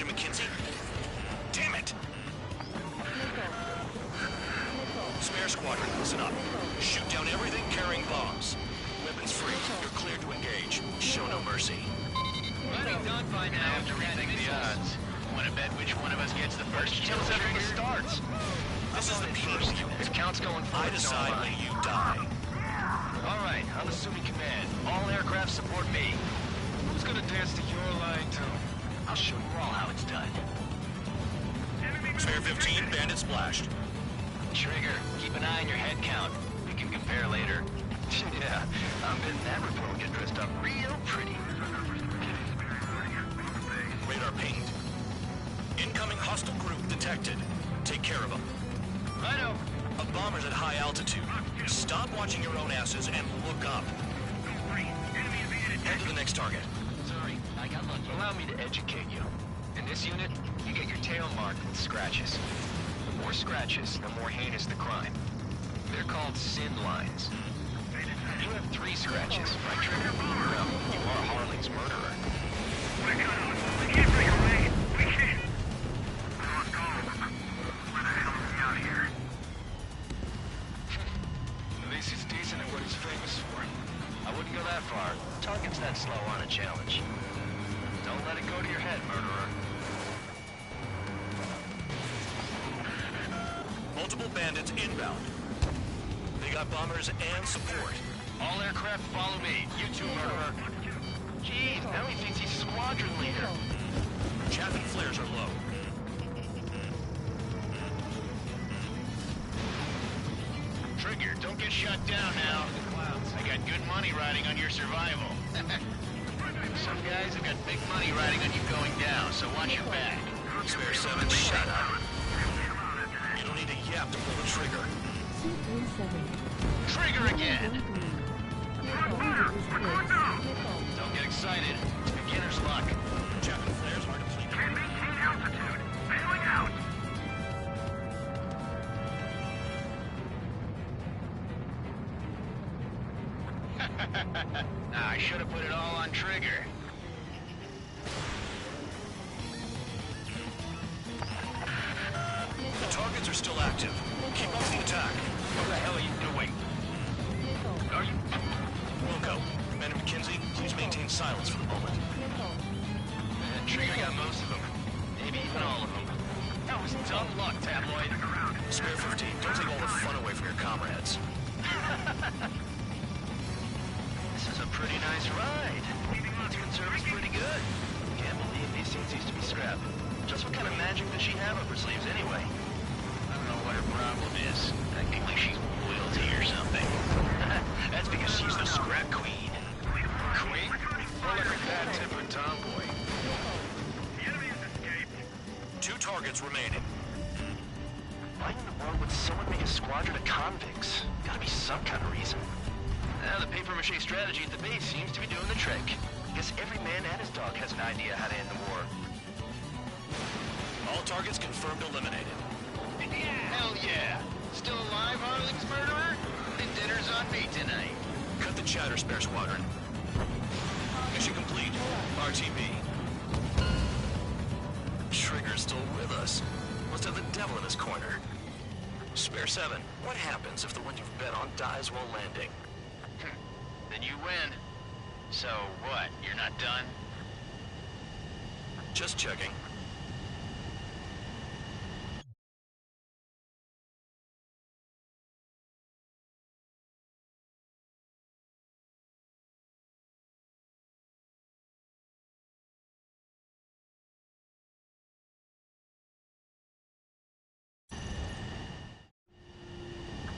McKenzie? Damn it! Spare squadron, listen up. Shoot down everything carrying bombs. Weapons free. You're cleared to engage. Show no mercy. Money done by now. I have to rethink the odds. Want to bet which one of us gets the first kill after it starts? This is the P.O. If count's going I forward, decide when you die. All right, I'm assuming command. All aircraft support me. Who's gonna dance to your line, too? I'll show you all how it's done. Spare 15, bandit splashed. Trigger, keep an eye on your head count. We can compare later. Yeah, I'm betting that report will get dressed up real pretty. Radar pinged. Incoming hostile group detected. Take care of them. Righto. A bomber's at high altitude. Stop watching your own asses and look up. Head to the next target. Sorry, I got lucky. Allow me to educate you. In this unit, you get your tail marked with scratches. The more scratches, the more heinous the crime. They're called sin lines. You have 3 scratches, right, Trigger? Well, you are Harling's murderer. We can't break away. We can't. Let's go. Where the hell is he out here? At least he's decent at what he's famous for. I wouldn't go that far. Target's that slow on a challenge. Don't let it go to your head, murderer. Multiple bandits inbound. They got bombers and support. All aircraft follow me. You too, murderer. Jeez, now he thinks he's squadron leader. Chaff and flares are low. Trigger, don't get shut down now. I got good money riding on your survival. Some guys have got big money riding on you going down, so watch your back. Spare 7, shut up. You don't need to yap to pull the trigger. Trigger again! Don't get excited. It's beginner's luck. Chaff and flares hard to play. Can't maintain altitude. Bailing out. I should have put it all on Trigger. The targets are still active. Keep up the attack. What the hell are you doing? Are you... Wilco, Commander McKenzie, please maintain silence for the moment. Trigger got most of them. Maybe even all of them. That was dumb luck, Tabloid. Spare 15, don't take all the fun away from your comrades. This is a pretty nice ride. Leaving service pretty good. Can't believe these things used to be scrapped. Just what kind of magic does she have up her sleeves anyway? I don't know what her problem is. I think like she's royalty or something. That's because she's the scrap queen. Queen? More like a bad-tempered tomboy. Why in the world would someone make a squadron of convicts? Gotta be some kind of reason. Now the papier-mâché strategy at the base seems to be doing the trick. Guess every man and his dog has an idea how to end the war. All targets confirmed eliminated. Hell yeah! Still alive, Harling's murderer? Then dinner's on me tonight. Cut the chatter, Spare Squadron. Mission complete. RTB. Trigger's still with us. Must have the devil in his corner. Spare 7, what happens if the one you've bet on dies while landing? Then you win. So what, you're not done? Just checking.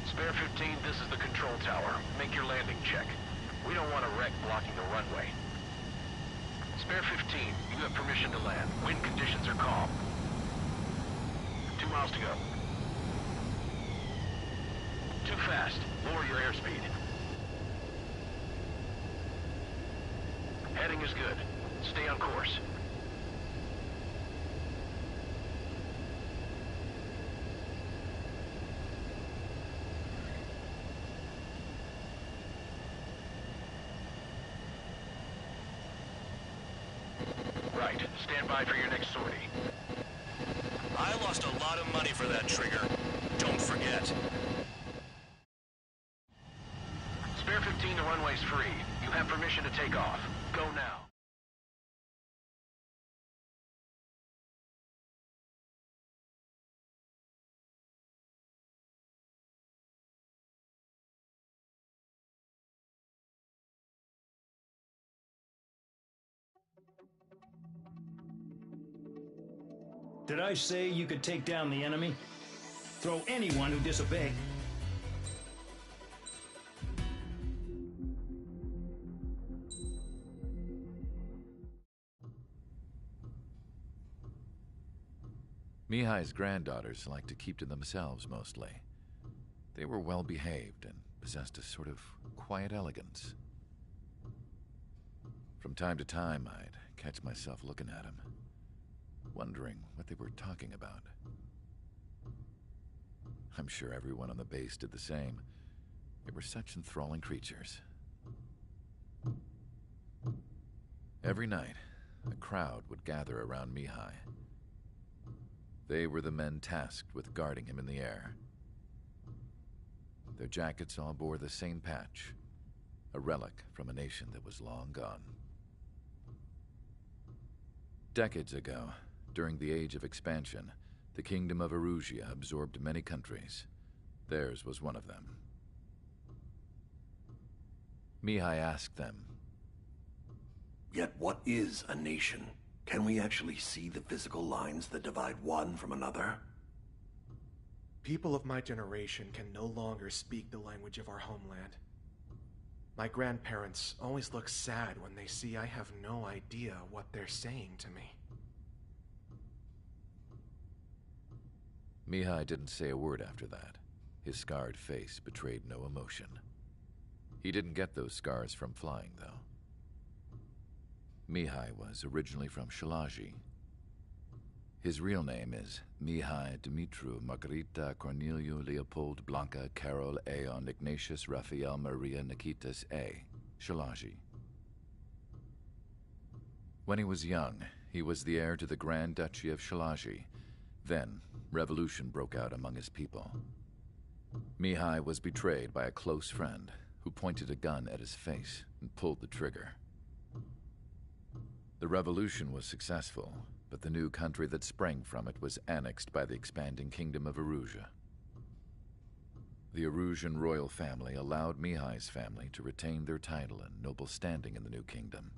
Spare 15, this is the control tower. Make your landing check. We don't want a wreck blocking the runway. Spare 15, you have permission to land. Wind conditions are calm. 2 miles to go. Too fast. Lower your airspeed. Heading is good. Stay on course. Right. Stand by for your next sortie. I lost a lot of money for that trigger. Don't forget. Spare 15, the runway's free. You have permission to take off. Go now. Did I say you could take down the enemy? Throw anyone who disobeyed. Mihai's granddaughters liked to keep to themselves mostly. They were well behaved and possessed a sort of quiet elegance. From time to time, I'd catch myself looking at them, wondering what they were talking about. I'm sure everyone on the base did the same. They were such enthralling creatures. Every night, a crowd would gather around Mihai. They were the men tasked with guarding him in the air. Their jackets all bore the same patch, a relic from a nation that was long gone. Decades ago, during the Age of Expansion, the Kingdom of Erusia absorbed many countries. Theirs was one of them. Mihai asked them, "Yet what is a nation? Can we actually see the physical lines that divide one from another?" People of my generation can no longer speak the language of our homeland. My grandparents always look sad when they see I have no idea what they're saying to me. Mihai didn't say a word after that. His scarred face betrayed no emotion. He didn't get those scars from flying, though. Mihai was originally from Shalaji. His real name is Mihai Dumitru Margarita Corneliu Leopold Blanca Carol Aeon Ignatius Raphael Maria Nikitas A. Shalaji. When he was young, he was the heir to the Grand Duchy of Shalaji. Then, revolution broke out among his people. Mihai was betrayed by a close friend who pointed a gun at his face and pulled the trigger. The revolution was successful, but the new country that sprang from it was annexed by the expanding Kingdom of Erusia. The Erusian royal family allowed Mihai's family to retain their title and noble standing in the new kingdom.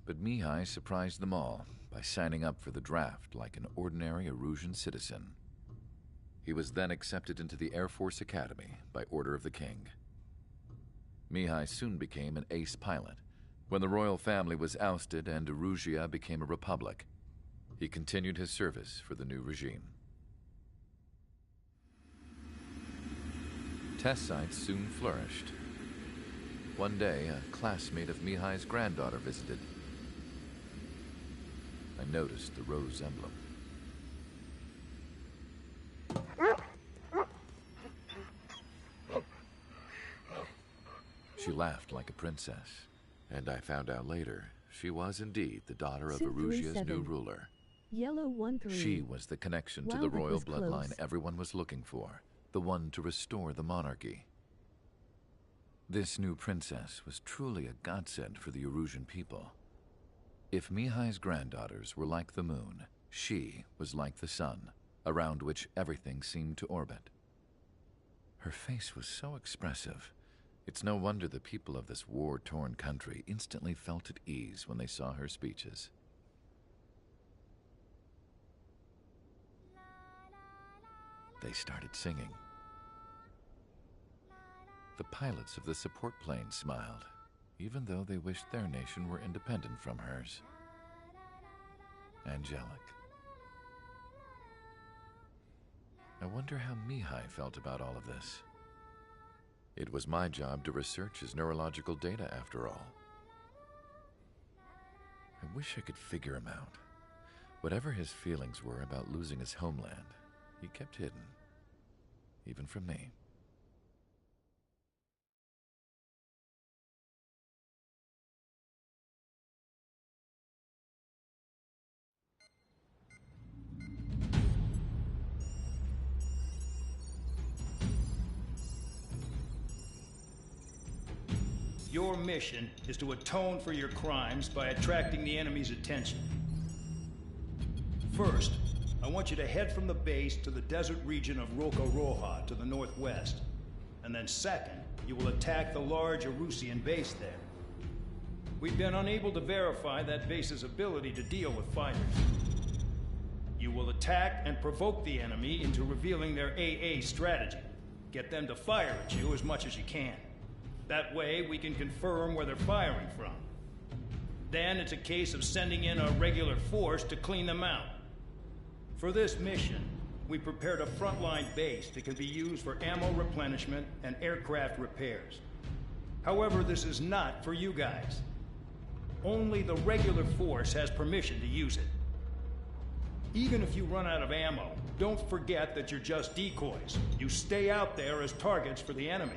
But Mihai surprised them all by signing up for the draft like an ordinary Erusian citizen. He was then accepted into the Air Force Academy by order of the king. Mihai soon became an ace pilot. When the royal family was ousted and Erusia became a republic, he continued his service for the new regime. Test sites soon flourished. One day, a classmate of Mihai's granddaughter visited. I noticed the rose emblem. She laughed like a princess, and I found out later she was indeed the daughter of Erusia's new ruler. Yellow 1-3. She was the connection to Wow, the that royal was bloodline close. everyone was looking for, the one to restore the monarchy. This new princess was truly a godsend for the Erusian people. If Mihai's granddaughters were like the moon, she was like the sun, around which everything seemed to orbit. Her face was so expressive. It's no wonder the people of this war-torn country instantly felt at ease when they saw her speeches. They started singing. The pilots of the support plane smiled, even though they wished their nation were independent from hers. Angelic. I wonder how Mihai felt about all of this. It was my job to research his neurological data, after all. I wish I could figure him out. Whatever his feelings were about losing his homeland, he kept hidden, even from me. Your mission is to atone for your crimes by attracting the enemy's attention. First, I want you to head from the base to the desert region of Roca-Roja to the northwest. And then second, you will attack the large Erusian base there. We've been unable to verify that base's ability to deal with fighters. You will attack and provoke the enemy into revealing their AA strategy. Get them to fire at you as much as you can. That way, we can confirm where they're firing from. Then it's a case of sending in a regular force to clean them out. For this mission, we prepared a frontline base that can be used for ammo replenishment and aircraft repairs. However, this is not for you guys. Only the regular force has permission to use it. Even if you run out of ammo, don't forget that you're just decoys. You stay out there as targets for the enemy.